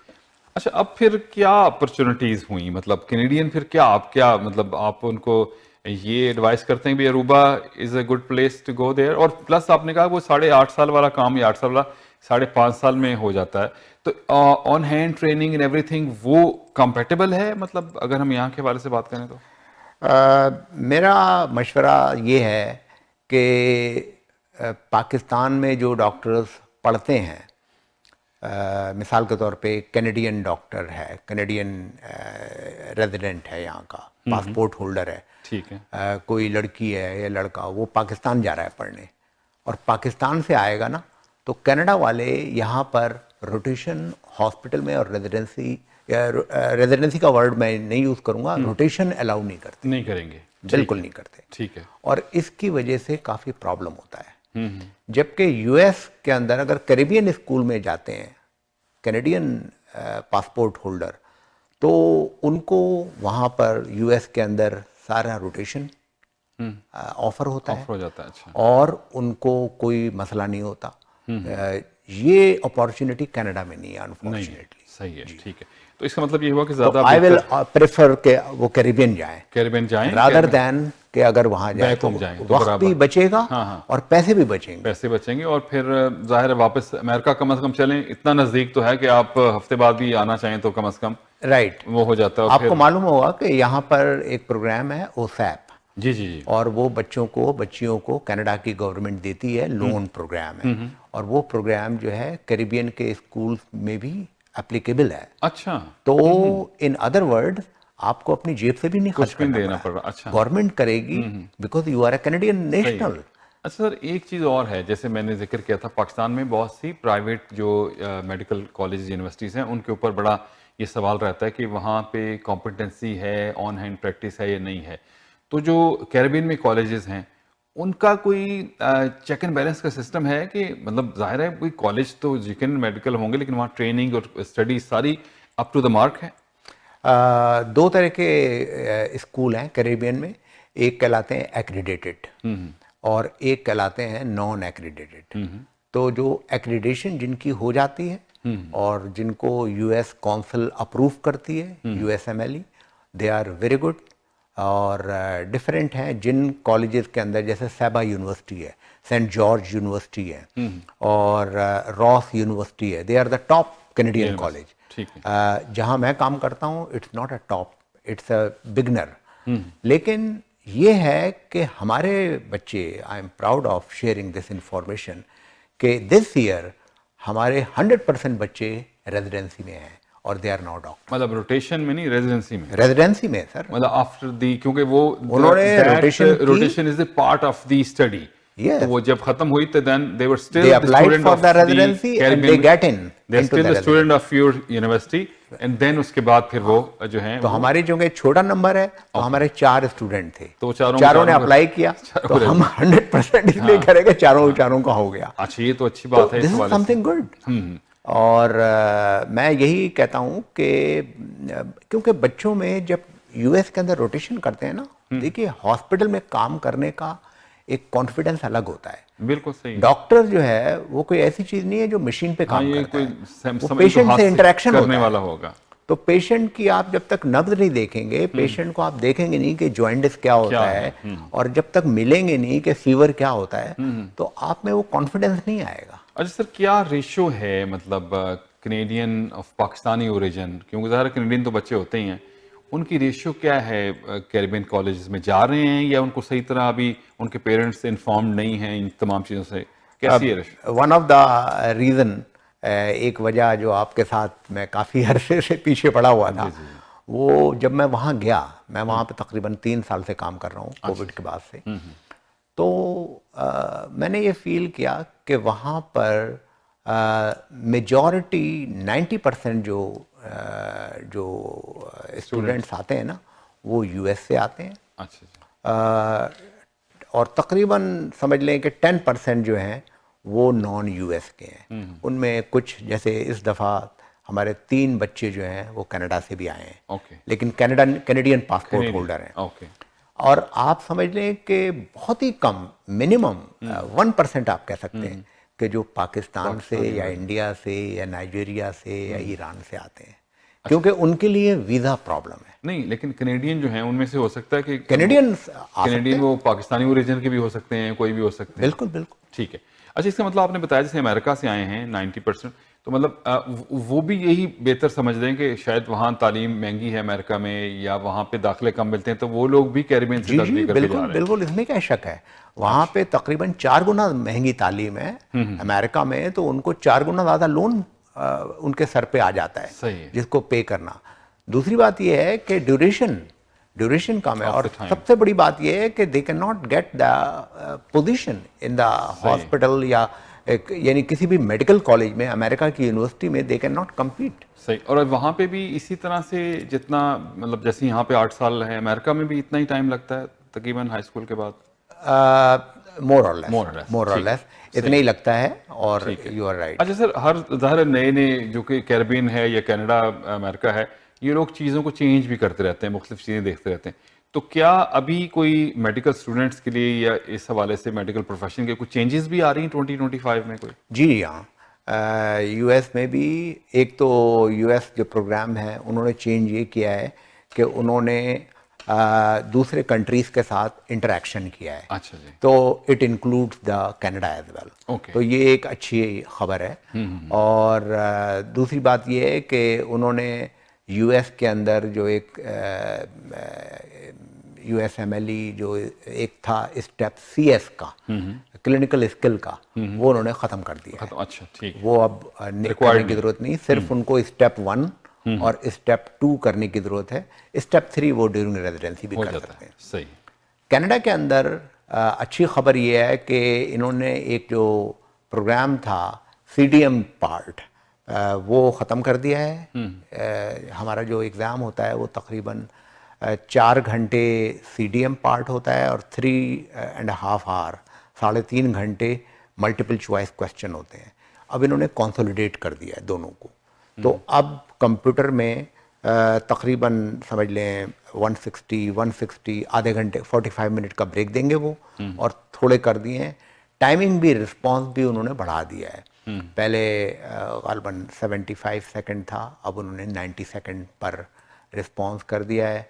[SPEAKER 1] अच्छा, अब फिर क्या अपॉर्चुनिटीज़ हुई, मतलब कैनेडियन फिर क्या मतलब आप उनको ये एडवाइस करते हैं भी Aruba is a good place to go there? और प्लस आपने कहा वो 8.5 साल वाला काम या 8 साल वाला 5.5 साल में हो जाता है, तो on hand training and everything वो कंपेटेबल है, मतलब अगर हम यहाँ के हवाले से बात करें तो?
[SPEAKER 2] मेरा मशवरा ये है कि पाकिस्तान में जो डॉक्टर्स पढ़ते हैं, मिसाल के तौर पे कैनेडियन डॉक्टर है, कैनेडियन रेजिडेंट है, यहाँ का पासपोर्ट होल्डर है,
[SPEAKER 1] ठीक है,
[SPEAKER 2] कोई लड़की है या लड़का, वो पाकिस्तान जा रहा है पढ़ने, और पाकिस्तान से आएगा ना, तो कनाडा वाले यहाँ पर रोटेशन हॉस्पिटल में और रेजिडेंसी का वर्ड मैं नहीं यूज़ करूँगा, रोटेशन अलाउ नहीं करते,
[SPEAKER 1] नहीं करेंगे।
[SPEAKER 2] बिल्कुल नहीं करते।
[SPEAKER 1] ठीक है।
[SPEAKER 2] और इसकी वजह से काफ़ी प्रॉब्लम होता है। जबकि यूएस के अंदर अगर कैरिबियन स्कूल में जाते हैं कैनेडियन पासपोर्ट होल्डर, तो उनको वहाँ पर यूएस के अंदर सारा रोटेशन ऑफर होता है,
[SPEAKER 1] हो जाता है। अच्छा।
[SPEAKER 2] और उनको कोई मसला नहीं होता। ये अपॉर्चुनिटी कनाडा में नहीं है अनफॉर्चुनेटली।
[SPEAKER 1] सही है, ठीक है। तो इसका मतलब ये हुआ कि ज्यादा
[SPEAKER 2] तो आई विल प्रेफर के वो कैरिबियन जाएं,
[SPEAKER 1] कैरिबियन जाएं
[SPEAKER 2] रादर देन कि अगर वहाँ जाए तो वक्त भी बचेगा।
[SPEAKER 1] हाँ।
[SPEAKER 2] और पैसे भी बचेंगे।
[SPEAKER 1] पैसे बचेंगे, और फिर जाहिर है वापस अमेरिका कम से कम चलें, इतना नजदीक तो है कि आप हफ्ते बाद भी आना चाहें तो कम से कम
[SPEAKER 2] राइट
[SPEAKER 1] वो हो जाता है।
[SPEAKER 2] आपको मालूम होगा कि यहाँ पर एक प्रोग्राम है ओसैप।
[SPEAKER 1] जी।
[SPEAKER 2] और वो बच्चियों को कनाडा की गवर्नमेंट देती है, लोन प्रोग्राम है। और वो प्रोग्राम जो है कैरिबियन के स्कूल में भी एप्लीकेबल है।
[SPEAKER 1] अच्छा।
[SPEAKER 2] तो इन अदर वर्ड आपको अपनी जेब से भी नहीं खर्च करना
[SPEAKER 1] देना पड़ रहा। अच्छा।
[SPEAKER 2] गवर्नमेंट करेगी, because you are a Canadian national.
[SPEAKER 1] अच्छा सर, एक चीज़ और है, जैसे मैंने जिक्र किया था, पाकिस्तान में बहुत सी प्राइवेट जो मेडिकल कॉलेज यूनिवर्सिटीज़ हैं, उनके ऊपर बड़ा ये सवाल रहता है कि वहाँ पे कॉम्पिटेंसी है, ऑन हैंड प्रैक्टिस है या नहीं है। तो जो कैरिबियन में कॉलेजेस हैं, उनका कोई चेक एंड बैलेंस का सिस्टम है कि मतलब जाहिर है कोई कॉलेज तो यकीन मेडिकल होंगे, लेकिन वहाँ ट्रेनिंग और स्टडी सारी अप टू द मार्क है?
[SPEAKER 2] दो तरह के स्कूल हैं कैरिबियन में। एक कहलाते हैं एक्रीडेटेड और एक कहलाते हैं नॉन एक्रीडेटेड। तो जो एक्रीडेशन जिनकी हो जाती है और जिनको यूएस काउंसिल अप्रूव करती है, USMLE, they are very good. और डिफरेंट हैं जिन कॉलेजेस के अंदर, जैसे सैबा यूनिवर्सिटी है, सेंट जॉर्ज यूनिवर्सिटी है और रॉस यूनिवर्सिटी है, they are the top Canadian college. जहाँ मैं काम करता हूँ it's not a top, it's a beginner. लेकिन ये है कि हमारे बच्चे, I am proud of sharing this information, कि दिस ईयर हमारे 100% बच्चे रेजिडेंसी में हैं और दे आर नाउ डॉक्टर।
[SPEAKER 1] मतलब रोटेशन में नहीं, रेजिडेंसी में?
[SPEAKER 2] रेजिडेंसी में सर,
[SPEAKER 1] मतलब आफ्टर दी, क्योंकि वो
[SPEAKER 2] उन्होंने
[SPEAKER 1] rotation is the part of the study.
[SPEAKER 2] Yes.
[SPEAKER 1] तो वो जब खत्म हुई तो then they were still
[SPEAKER 2] they
[SPEAKER 1] the
[SPEAKER 2] applied
[SPEAKER 1] student
[SPEAKER 2] for
[SPEAKER 1] of
[SPEAKER 2] the residency and they get in.
[SPEAKER 1] They're still the student of your university and then उसके बाद फिर वो जो हैं
[SPEAKER 2] तो हमारे जो छोटा नंबर है, तो हमारे 4 स्टूडेंट थे,
[SPEAKER 1] तो
[SPEAKER 2] चारों ने अप्लाई किया, तो हम 100% इसलिए करेंगे चारों का हो गया।
[SPEAKER 1] अच्छा, ये तो अच्छी बात है।
[SPEAKER 2] This is something good. और मैं यही कहता हूँ कि क्योंकि बच्चों में जब यूएस के अंदर रोटेशन करते हैं ना, देखिए हॉस्पिटल में काम करने का एक कॉन्फिडेंस अलग होता है।
[SPEAKER 1] बिल्कुल सही।
[SPEAKER 2] डॉक्टर जो है वो कोई ऐसी चीज नहीं है जो मशीन पे काम करता है, वो
[SPEAKER 1] पेशेंट
[SPEAKER 2] से इंटरेक्शन
[SPEAKER 1] करने वाला होगा।
[SPEAKER 2] तो पेशेंट की आप जब तक नब्ज नहीं देखेंगे, पेशेंट को आप देखेंगे नहीं कि जॉइंटिस क्या होता है, और जब तक मिलेंगे नहीं कि फीवर क्या होता है, तो आप में वो कॉन्फिडेंस नहीं आएगा।
[SPEAKER 1] अच्छा सर, क्या रेशो है मतलब कैनेडियन ऑफ पाकिस्तानी ओरिजिन, क्योंकि ज़ाहिर कैनेडियन तो बच्चे होते ही हैं, उनकी रेशियो क्या है? कैरिबियन कॉलेजेस में जा रहे हैं या उनको सही तरह अभी उनके पेरेंट्स इन्फॉर्म्ड नहीं हैं इन तमाम चीज़ों से? कैसी है ratio?
[SPEAKER 2] One of the reason, एक वजह जो आपके साथ मैं काफ़ी अरसे से पीछे पड़ा हुआ था, वो जब मैं वहाँ गया, मैं वहाँ पे तकरीबन 3 साल से काम कर रहा हूँ कोविड के बाद से, तो मैंने ये फील किया कि वहाँ पर मेजॉरिटी 90% जो स्टूडेंट्स आते हैं ना, वो यूएस से आते हैं।
[SPEAKER 1] अच्छा।
[SPEAKER 2] और तकरीबन समझ लें कि 10% जो हैं वो नॉन यूएस के हैं। उनमें कुछ, जैसे इस दफ़ा हमारे 3 बच्चे जो हैं वो कनाडा से भी आए हैं, लेकिन कैनेडियन पासपोर्ट होल्डर हैं। और आप समझ लें कि बहुत ही कम, मिनिमम 1% आप कह सकते हैं कि जो पाकिस्तान से या इंडिया से या नाइजीरिया से या ईरान से आते हैं, क्योंकि उनके लिए वीज़ा प्रॉब्लम है।
[SPEAKER 1] नहीं, लेकिन कैनेडियन जो हैं उनमें से हो सकता है कि
[SPEAKER 2] कैनेडियन
[SPEAKER 1] वो पाकिस्तानी ओरिजिन के भी हो सकते हैं, कोई भी हो सकते हैं।
[SPEAKER 2] बिल्कुल बिल्कुल,
[SPEAKER 1] ठीक है। अच्छा, इसका मतलब आपने बताया जैसे अमेरिका से आए हैं 90%, तो मतलब वो भी यही बेहतर समझ रहे हैं कि शायद वहाँ तालीम महंगी है अमेरिका में, या वहाँ पे दाखिले कम मिलते हैं, तो वो लोग भी कैरिबियन से तकरीबन करके जा रहे हैं।
[SPEAKER 2] बिल्कुल, इसमें क्या शक है। वहाँ पे तकरीबन 4 गुना महंगी तालीम है अमेरिका में, तो उनको 4 गुना ज़्यादा लोन उनके सर पे आ जाता है,
[SPEAKER 1] सही है,
[SPEAKER 2] जिसको पे करना। दूसरी बात यह है कि ड्यूरेशन कम है, और सबसे बड़ी बात यह है कि they can not get the position in the hospital या यानी किसी भी मेडिकल कॉलेज में, अमेरिका की यूनिवर्सिटी में दे कैन नॉट कम्पीट।
[SPEAKER 1] सही। और वहाँ पे भी इसी तरह से जितना मतलब जैसे यहाँ पे 8 साल है, अमेरिका में भी इतना ही टाइम लगता है? तकरीबन हाई स्कूल के बाद?
[SPEAKER 2] मोर और
[SPEAKER 1] More or less,
[SPEAKER 2] लेस, मोर और
[SPEAKER 1] ठीक,
[SPEAKER 2] लेस इतना ही लगता है। और
[SPEAKER 1] ठीक है।
[SPEAKER 2] You are right.
[SPEAKER 1] अच्छा सर, हर ज़ाहिर नए नए जो कि कैरेबियन है या कनाडा अमेरिका है, ये लोग चीज़ों को चेंज भी करते रहते हैं, मुख्तलिफ चीज़ें देखते रहते हैं। तो क्या अभी कोई मेडिकल स्टूडेंट्स के लिए या इस हवाले से मेडिकल प्रोफेशन के कुछ चेंजेस भी आ रही हैं 2025 में कोई?
[SPEAKER 2] जी हाँ, यूएस में भी एक तो यूएस जो प्रोग्राम है उन्होंने चेंज ये किया है कि उन्होंने दूसरे कंट्रीज के साथ इंटरेक्शन किया है।
[SPEAKER 1] अच्छा जी।
[SPEAKER 2] तो it includes the Canada as well.
[SPEAKER 1] Okay.
[SPEAKER 2] तो ये एक अच्छी खबर है। और दूसरी बात ये है कि उन्होंने यूएस के अंदर जो एक यूएसएमएलई जो एक था स्टेप सीएस का, क्लिनिकल स्किल का, वो उन्होंने ख़त्म कर दिया है।
[SPEAKER 1] अच्छा ठीक है।
[SPEAKER 2] वो अब करने की ज़रूरत नहीं, सिर्फ उनको स्टेप 1 और स्टेप 2 करने की ज़रूरत है। स्टेप 3 वो ड्यूरिंग रेजिडेंसी भी
[SPEAKER 1] हो
[SPEAKER 2] कर
[SPEAKER 1] जाता
[SPEAKER 2] सकते हैं।
[SPEAKER 1] है, सही।
[SPEAKER 2] कनाडा के अंदर अच्छी खबर ये है कि इन्होंने एक जो प्रोग्राम था सीडीएम पार्ट, वो ख़त्म कर दिया है। हमारा जो एग्ज़ाम होता है वो तकरीबन 4 घंटे सीडीएम पार्ट होता है और 3.5 आवर, 3.5 घंटे मल्टीपल चॉइस क्वेश्चन होते हैं। अब इन्होंने कंसोलिडेट कर दिया है दोनों को। तो अब कंप्यूटर में तकरीबन समझ लें 160 आधे घंटे 45 मिनट का ब्रेक देंगे वो, और थोड़े कर दिए हैं। टाइमिंग भी, रिस्पांस भी उन्होंने बढ़ा दिया है। पहले गालबन 75 सेकंड था, अब उन्होंने 90 सेकंड पर रिस्पांस कर दिया है।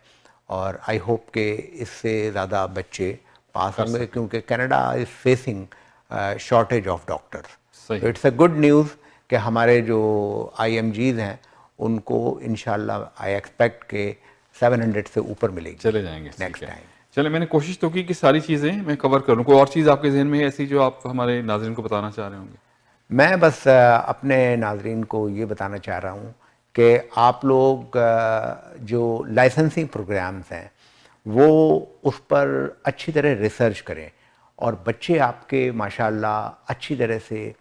[SPEAKER 2] और आई होप कि इससे ज़्यादा बच्चे पास होंगे, क्योंकि Canada is facing shortage of doctors. तो इट्स अ गुड न्यूज़ कि हमारे जो IMGs हैं उनको इंशाल्लाह आई एक्सपेक्ट के 700 से ऊपर मिलेगी,
[SPEAKER 1] चले जाएंगे
[SPEAKER 2] नेक्स्ट टाइम।
[SPEAKER 1] चले, मैंने कोशिश तो की कि सारी चीज़ें मैं कवर करूँ। कोई और चीज़ आपके जहन में है ऐसी जो आप हमारे नाज़रीन को बताना चाह रहे होंगे?
[SPEAKER 2] मैं बस अपने नाज़रीन को ये बताना चाह रहा हूँ कि आप लोग जो लाइसेंसिंग प्रोग्राम्स हैं वो उस पर अच्छी तरह रिसर्च करें, और बच्चे आपके माशाल्लाह अच्छी तरह से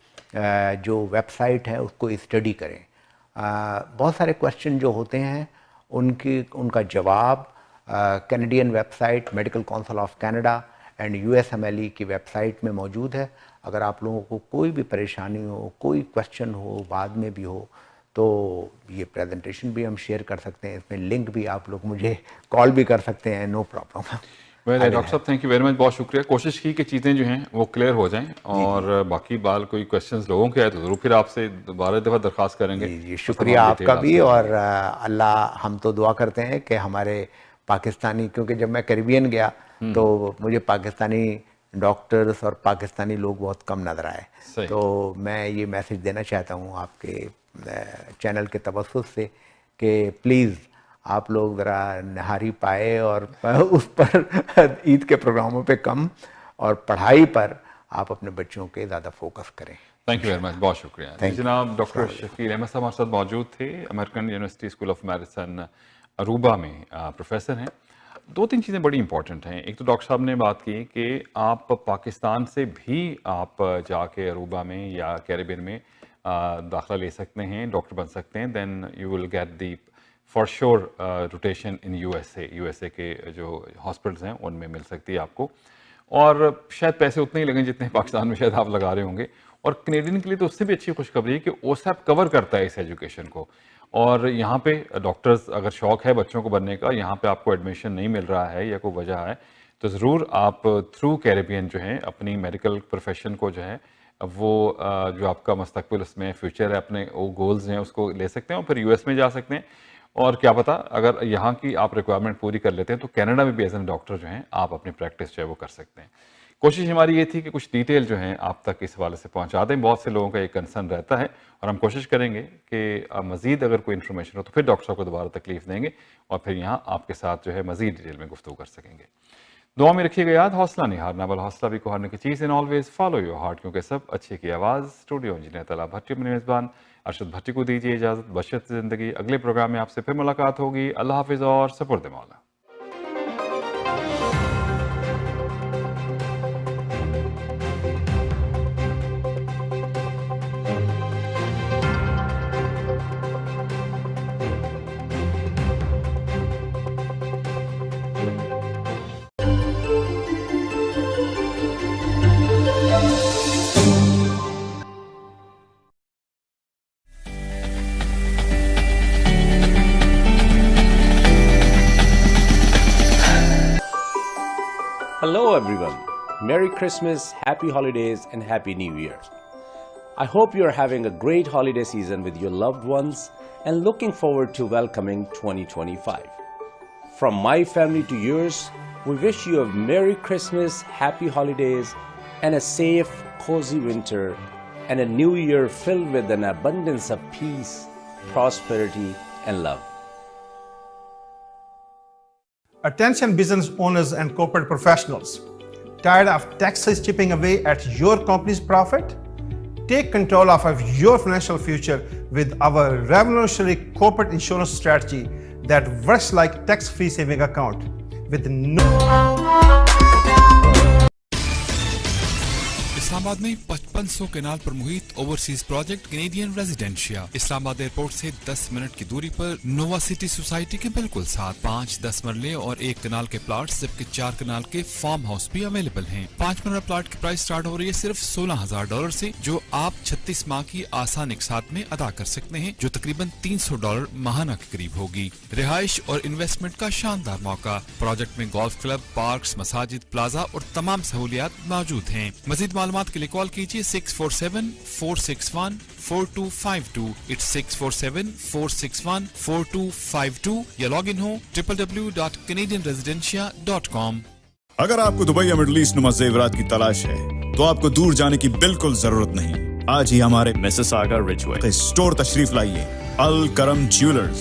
[SPEAKER 2] जो वेबसाइट है उसको स्टडी करें। बहुत सारे क्वेश्चन जो होते हैं उनका जवाब Canadian website medical council of Canada and USMLE की वेबसाइट में मौजूद है। अगर आप लोगों को कोई भी परेशानी हो, कोई क्वेश्चन हो, बाद में भी हो, तो ये प्रेजेंटेशन भी हम शेयर कर सकते हैं, इसमें लिंक भी आप लोग मुझे कॉल भी कर सकते हैं, नो प्रॉब्लम।
[SPEAKER 1] वेल डॉक्टर साहब, थैंक यू वेरी मच, बहुत शुक्रिया। कोशिश की कि चीज़ें जो हैं वो क्लियर हो जाएं, और बाकी बाल कोई क्वेश्चंस लोगों के आए तो ज़रूर फिर आपसे दोबारा दफ़ा दरख्वास्त करेंगे।
[SPEAKER 2] जी शुक्रिया आपका भी। और अल्लाह, हम तो दुआ करते हैं कि हमारे पाकिस्तानी, क्योंकि जब मैं कैरिबियन गया तो मुझे पाकिस्तानी डॉक्टर्स और पाकिस्तानी लोग बहुत कम नज़र आए। तो मैं ये मैसेज देना चाहता हूँ आपके चैनल के तवज्जुह से कि प्लीज़ आप लोग ज़रा नहारी पाए और उस पर ईद के प्रोग्रामों पे कम, और पढ़ाई पर आप अपने बच्चों के ज़्यादा फोकस करें।
[SPEAKER 1] थैंक यू वेरी मच, बहुत शुक्रिया। जनाब डॉक्टर शकील अहमद साहब हमारे साथ मौजूद थे, American university school of medicine Aruba में प्रोफेसर हैं। 2-3 चीज़ें बड़ी इंपॉर्टेंट हैं। एक तो डॉक्टर साहब ने बात की कि आप पाकिस्तान से भी आप जाके अरूबा में या कैरिबियन में दाखिला ले सकते हैं, डॉक्टर बन सकते हैं। Then you will get the for sure rotation in USA के जो हॉस्पिटल्स हैं उनमें मिल सकती है आपको, और शायद पैसे उतने ही लगें जितने पाकिस्तान में शायद आप लगा रहे होंगे। और कनेडियन के लिए तो उससे भी अच्छी खुशखबरी है कि OSAP कवर करता है इस एजुकेशन को, और यहाँ पे डॉक्टर्स अगर शौक है बच्चों को बनने का, यहाँ पे आपको एडमिशन नहीं मिल रहा है या कोई वजह है, तो ज़रूर आप थ्रू कैरिबियन जो है अपनी मेडिकल प्रोफेशन को जो है वो जो आपका मुस्तकबिल उसमें फ्यूचर है, अपने वो गोल्स हैं उसको ले सकते हैं और फिर US में जा सकते हैं। और क्या पता अगर यहाँ की आप रिक्वायरमेंट पूरी कर लेते हैं तो कनाडा में भी एज एन डॉक्टर जो हैं आप अपनी प्रैक्टिस जो है वो कर सकते हैं। कोशिश हमारी ये थी कि कुछ डिटेल जो हैं आप तक इस हवाले से पहुँचा दें। बहुत से लोगों का एक कंसर्न रहता है और हम कोशिश करेंगे कि मज़ीद अगर कोई इन्फॉर्मेशन हो तो फिर डॉक्टर साहब को दोबारा तकलीफ देंगे और फिर यहाँ आपके साथ जो है मज़ीद डिटेल में गुफ्तगू कर सकेंगे। दुआ में रखिएगा याद, हौसला नहीं हारना, बल हौसला भी को हारने की चीज़ in always follow your heart, क्योंकि सब अच्छे की आवाज़। स्टूडियो इंजीनियर तला भट्टी, अपने मेज़बान अरशद भट्टी को दीजिए इजाज़त। बशत ज़िंदगी, अगले प्रोग्राम में आपसे फिर मुलाकात होगी। अल्लाह हाफिज़ और सपुर्द मौला।
[SPEAKER 3] Hello everyone. Merry Christmas, Happy Holidays and Happy New Year. I hope you are having a great holiday season with your loved ones and looking forward to welcoming 2025. From my family to yours, we wish you a Merry Christmas, Happy Holidays and a safe, cozy winter and a new year filled with an abundance of peace, prosperity and love.
[SPEAKER 4] Attention business owners and corporate professionals. Tired of taxes chipping away at your company's profit? Take control of your financial future with our revolutionary corporate insurance strategy that works like tax-free saving account with no...
[SPEAKER 5] Islamabad में 5500 canal पर Muhit overseas project Canadian residentia Islamabad airport से 10 minute की दूरी पर Nova City society के बिल्कुल साथ 5-10 मरले और 1 कनाल के प्लॉट्स जबकि 4 कनाल के फार्म हाउस भी अवेलेबल हैं। 5 मरला प्लॉट की प्राइस स्टार्ट हो रही है सिर्फ $16,000 से, जो आप 36 माह की आसान इकसात में अदा कर सकते हैं, जो तकरीबन $300 माहाना के करीब होगी। रिहाइश और इन्वेस्टमेंट का शानदार मौका। प्रोजेक्ट में गोल्फ क्लब, पार्क, मसाजिद, प्लाजा और तमाम सहूलियात मौजूद हैं। मजीद मालूमात के लिए कॉल कीजिए 647-461-4252। इट्स 647-461-4252 या लॉग इन हो www.canadianresidencia.com।
[SPEAKER 6] अगर आपको दुबई या मिडिल ईस्ट नुमा ज़ेवरात की तलाश है तो आपको दूर जाने की बिल्कुल जरूरत नहीं। आज ही हमारे मिसिसागा रिजवे स्टोर तशरीफ लाइए। अल करम ज्वेलर्स।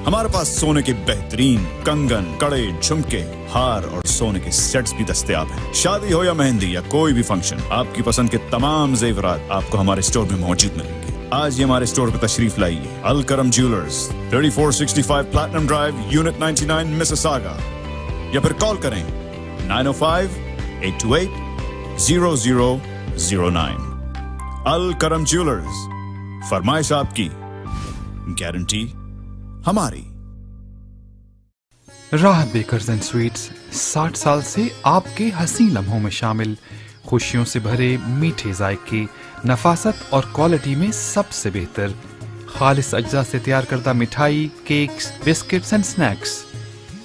[SPEAKER 6] हमारे पास सोने के बेहतरीन कंगन, कड़े, झुमके, हार और सोने के सेट्स भी दस्तयाब हैं। शादी हो या मेहंदी या कोई भी फंक्शन, आपकी पसंद के तमाम जेवरात आपको हमारे स्टोर में मौजूद मिलेंगे। आज ही हमारे स्टोर पर तशरीफ लाइए। अल करम jewellers, 3465 platinum drive, unit 99, Mississauga, या फिर कॉल करें 905-828-0009। अल करम ज्वेलर्स, फरमाइश आपकी, गारंटी हमारी।
[SPEAKER 5] राहत बेकर्स एंड स्वीट्स 60 साल से आपके हसीन लम्हों में शामिल, खुशियों से भरे मीठे जायके, नफासत और क्वालिटी में सबसे बेहतर, खालिस अज्जा से तैयार करदा मिठाई, केक्स, बिस्किट्स एंड स्नैक्स,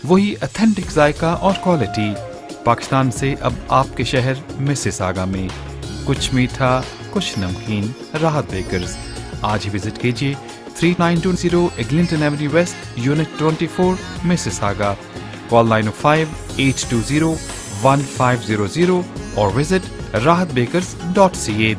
[SPEAKER 5] वही ऑथेंटिक जायका और क्वालिटी। पाकिस्तान से अब आपके शहर मिसिसागा में, कुछ मीठा कुछ नमकीन। राहत बेकर्स, आज ही विजिट कीजिए 3920 Eglinton Avenue West, Unit 24, Mississauga. Call 905-820-1500 or visit rahatbakers.ca.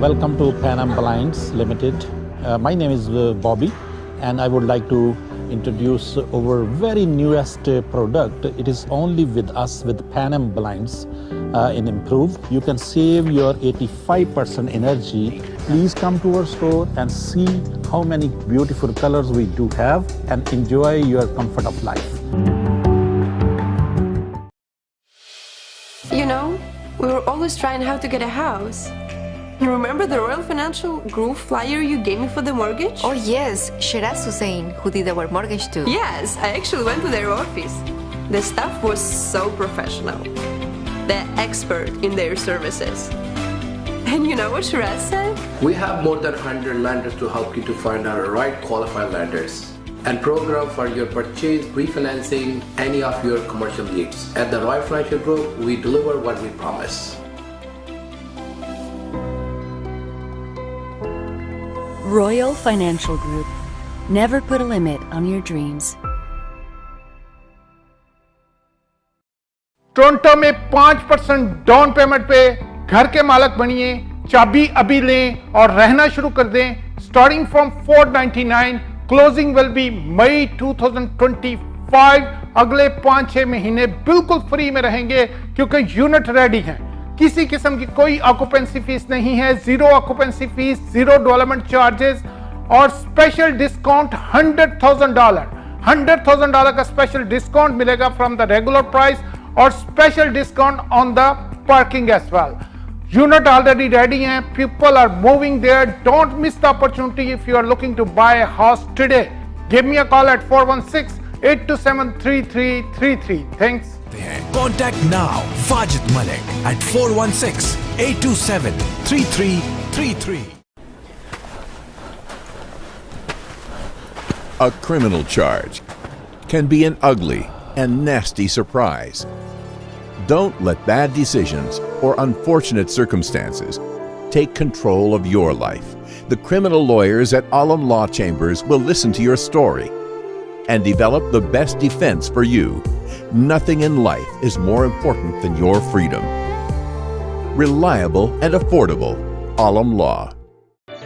[SPEAKER 7] Welcome to Pan Am Blinds Limited. My name is Bobby, and I would like to introduce our very newest product. It is only with us with Pan Am Blinds in Improve. You can save your 85% energy. Please come to our store and see how many beautiful colors we do have and enjoy your comfort of life.
[SPEAKER 8] You know, we were always trying how to get a house. Remember the Royal Financial Group flyer you gave me for the mortgage?
[SPEAKER 9] Oh yes, Shiraz Hussain, who did our mortgage too.
[SPEAKER 8] Yes, I actually went to their office. The staff was so professional. They're expert in their services. And you know what Shiraz said?
[SPEAKER 10] We have more than 100 lenders to help you to find our right qualified lenders and program for your purchase, refinancing, any of your commercial needs. At the Royal Financial Group, we deliver what we promise.
[SPEAKER 11] Royal Financial Group. Never put a limit on your dreams.
[SPEAKER 4] Toronto में 5% down payment पे घर के मालक बनिए। चाबी अभी लें और रहना शुरू कर दें। Starting from $499, closing will be May 2025। अगले 5-6 महीने बिल्कुल फ्री में रहेंगे क्योंकि यूनिट रेडी हैं। किसी किस्म की कोई ऑक्यूपेंसी फीस नहीं है, zero occupancy fees, zero development charges और स्पेशल डिस्काउंट $100,000 का स्पेशल डिस्काउंट मिलेगा फ्रॉम द रेगुलर प्राइस और special discount on the parking as well. Unit already ready हैं, people are moving there. Don't miss the opportunity if you are looking to buy a house today. Give me a call at 416-827-3333. Thanks.
[SPEAKER 12] Contact now Fajid Malik at 416-827-3333. A criminal charge can be an ugly and nasty surprise. Don't let bad decisions or unfortunate circumstances take control of your life. The criminal lawyers at Alam Law Chambers will listen to your story and develop the best defense for you. Nothing in life is more important than your freedom. Reliable and affordable. Alam Law.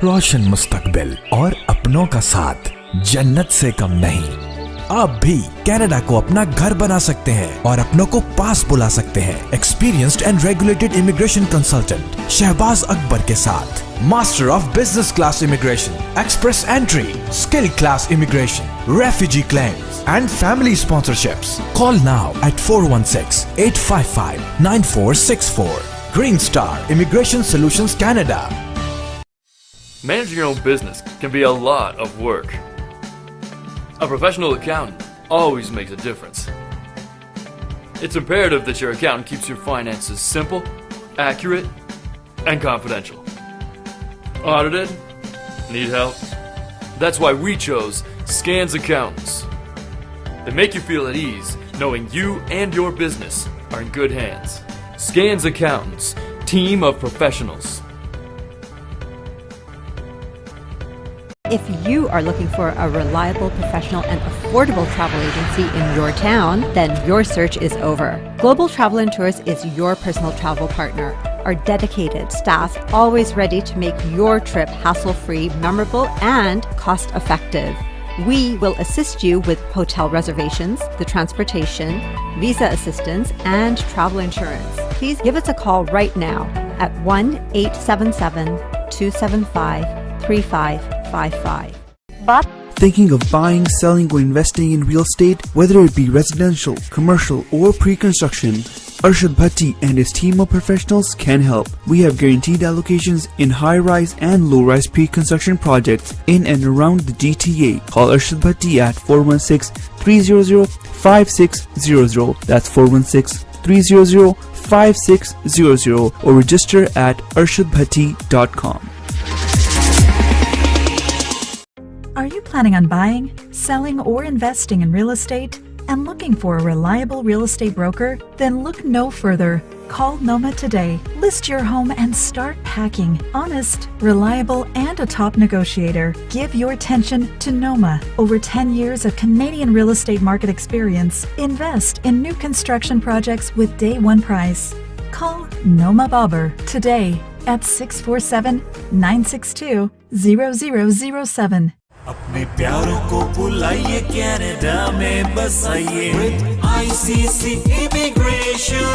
[SPEAKER 13] रोशन मुस्तकबिल और अपनों का साथ जन्नत से कम नहीं। आप भी कनाडा को अपना घर बना सकते हैं और अपनों को पास बुला सकते हैं। Experienced and regulated immigration consultant Shahbaz Akbar के साथ master of business class immigration, express entry, skill class immigration, refugee claims and family sponsorships. Call now at 416-855-9464. Green Star Immigration Solutions Canada.
[SPEAKER 14] Managing your own business can be a lot of work. A professional accountant always makes a difference. It's imperative that your accountant keeps your finances simple, accurate, and confidential. Audited? Need help? That's why we chose Scans Accountants. They make you feel at ease knowing you and your business are in good hands. Scans Accountants, team of professionals.
[SPEAKER 15] If you are looking for a reliable, professional, and affordable travel agency in your town, then your search is over. Global Travel and Tours is your personal travel partner. Our dedicated staff always ready to make your trip hassle-free, memorable, and cost-effective. We will assist you with hotel reservations, the transportation, visa assistance, and travel insurance. Please give us a call right now at 1-877-275-3555.
[SPEAKER 16] Thinking of buying, selling, or investing in real estate, whether it be residential, commercial, or pre-construction, Arshad Bhatti and his team of professionals can help. We have guaranteed allocations in high-rise and low-rise pre-construction projects in and around the GTA. Call Arshad Bhatti at 416-300-5600. That's 416-300-5600 or register at arshadbhatti.com.
[SPEAKER 17] Are you planning on buying, selling, or investing in real estate and looking for a reliable real estate broker? Then look no further. Call Noma today. List your home and start packing. Honest, reliable, and a top negotiator. Give your attention to Noma. Over 10 years of Canadian real estate market experience. Invest in new construction projects with day one price. Call Noma Bobber today at 647-962-0007.
[SPEAKER 12] अपने प्यारों को बुलाइए Canada में बसाइए with ICC Immigration.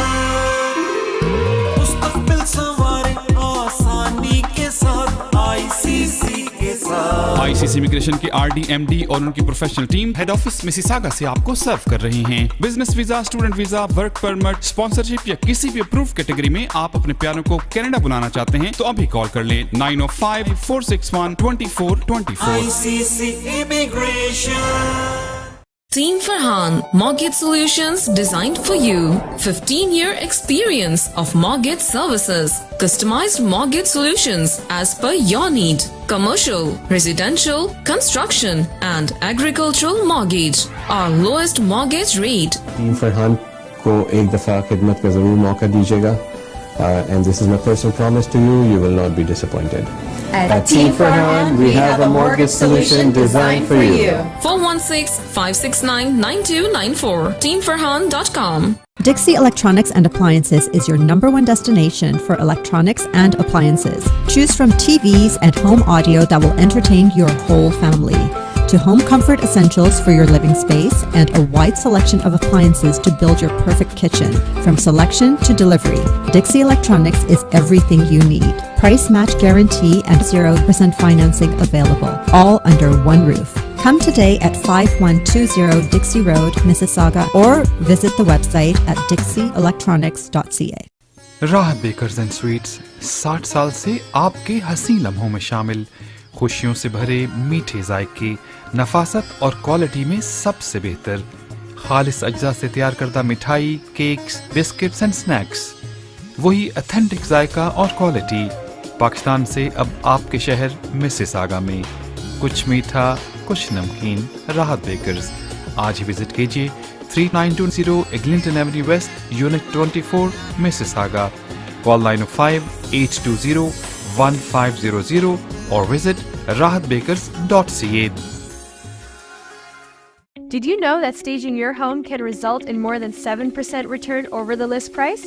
[SPEAKER 12] मुस्तकबिल सवारे आसानी के साथ ICC के साथ।
[SPEAKER 5] ICC इमिग्रेशन के RD, MD और उनकी professional team head office Mississauga से आपको सर्व कर रही हैं। Business visa, student visa, work permit, sponsorship या किसी भी अप्रूव कैटेगरी में आप अपने प्यारों को कनाडा बुलाना चाहते हैं तो अभी कॉल कर लें 905-461-2424।
[SPEAKER 12] ICC Immigration.
[SPEAKER 18] Team Farhan Mortgage Solutions designed for you. 15-year experience of mortgage services. Customized mortgage solutions as per your need. Commercial, residential, construction and agricultural mortgage. Our lowest mortgage rate.
[SPEAKER 19] Team Farhan को एक दफा खिदमत का जरूर मौका दीजिएगा. And this is my personal promise to you, you will not be disappointed.
[SPEAKER 18] At
[SPEAKER 19] Team Farhan, we have a mortgage solution designed for you.
[SPEAKER 18] 416-569-9294. TeamFarhan.com.
[SPEAKER 15] Dixie Electronics and Appliances is your #1 destination for electronics and appliances. Choose from TVs and home audio that will entertain your whole family, to home comfort essentials for your living space and a wide selection of appliances to build your perfect kitchen. From selection to delivery, Dixie Electronics is everything you need. Price match guarantee and 0% financing available, all under one roof. Come today at 5120 Dixie Road, Mississauga, or visit the website at dixieelectronics.ca.
[SPEAKER 5] राह bakers and sweets 60 साल से आपके हसीन लम्हों में शामिल, खुशियों से भरे मीठे जायके, नफासत और क्वालिटी में सबसे बेहतर, खालिस अज्जा से तैयार करदा मिठाई, केक्स, बिस्किट्स एंड स्नैक्स, वही ऑथेंटिक जायका और क्वालिटी। पाकिस्तान से अब आपके शहर मिसिसागा में कुछ मीठा, कुछ नमकीन राहत बेकर्स। आज ही विजिट कीजिए 3920 Eglinton avenue west, unit 24, Mississauga. Call 905-820-1500 or visit rahatbakers.ca.
[SPEAKER 20] Did you know that staging your home can result in more than 7% return over the list price?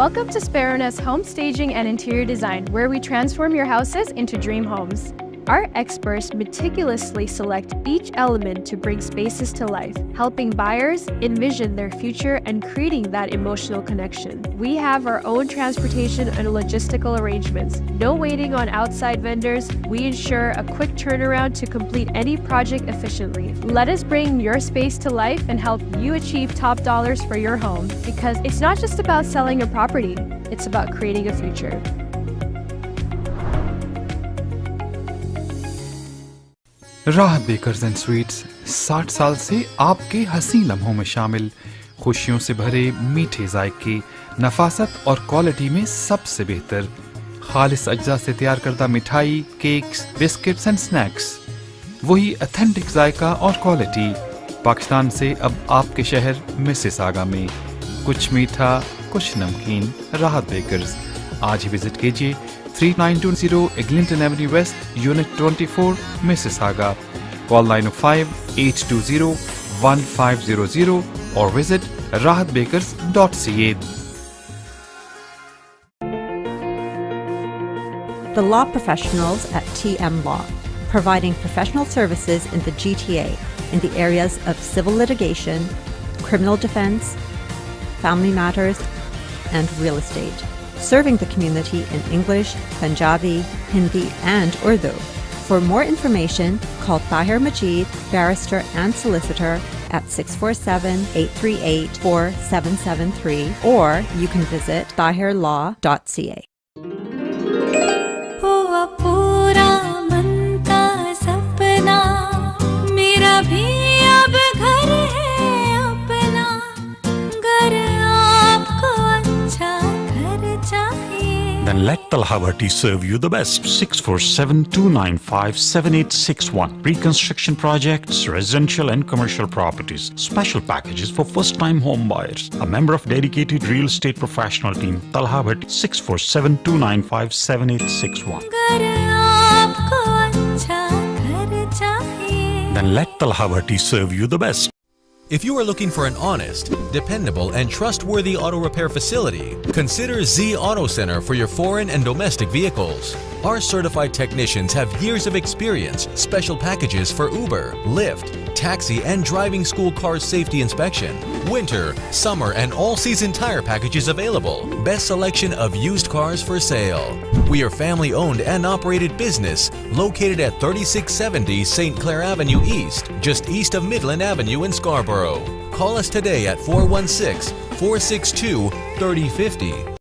[SPEAKER 20] Welcome to Sperona's Home Staging and Interior Design, where we transform your houses into dream homes. Our experts meticulously select each element to bring spaces to life, helping buyers envision their future and creating that emotional connection. We have our own transportation and logistical arrangements. No waiting on outside vendors. We ensure a quick turnaround to complete any project efficiently. Let us bring your space to life and help you achieve top dollars for your home, because it's not just about selling a property, it's about creating a future.
[SPEAKER 5] राहत bakers and sweets 60 साल से आपके हसीन लम्हों में शामिल, खुशियों से भरे मीठे जायके, नफासत और क्वालिटी में सबसे बेहतर, खालिस अज्जा से तैयार करदा मिठाई, केक्स, बिस्किट्स एंड स्नैक्स, वही ऑथेंटिक जायका और क्वालिटी। पाकिस्तान से अब आपके शहर मिसिसागा में, कुछ मीठा कुछ नमकीन राहत बेकर्स। आज ही विजिट कीजिए 3920 Eglinton Avenue West, Unit 24, Mississauga. Call 905-820-1500 or visit rahatbakers.ca.
[SPEAKER 15] The law professionals at TM Law, providing professional services in the GTA in the areas of civil litigation, criminal defense, family matters, and real estate. Serving the community in English, Punjabi, Hindi, and Urdu. For more information, call Tahir Majid, barrister and solicitor at 647-838-4773, or you can visit tahirlaw.ca.
[SPEAKER 21] Then let Talha Bhatti serve you the best. 647-295-7861. Pre-construction projects, residential and commercial properties. Special packages for first-time home buyers. A member of dedicated real estate professional team. Talha Bhatti, 647-295-7861. Then let Talha Bhatti serve you the best.
[SPEAKER 13] If you are looking for an honest, dependable, and trustworthy auto repair facility, consider Z Auto Center for your foreign and domestic vehicles. Our certified technicians have years of experience, special packages for Uber, Lyft, taxi, and driving school car safety inspection, winter, summer, and all-season tire packages available. Best selection of used cars for sale. We are family-owned and operated business located at 3670 St. Clair Avenue East, just east of Midland Avenue in Scarborough. Call us today at 416-462-3050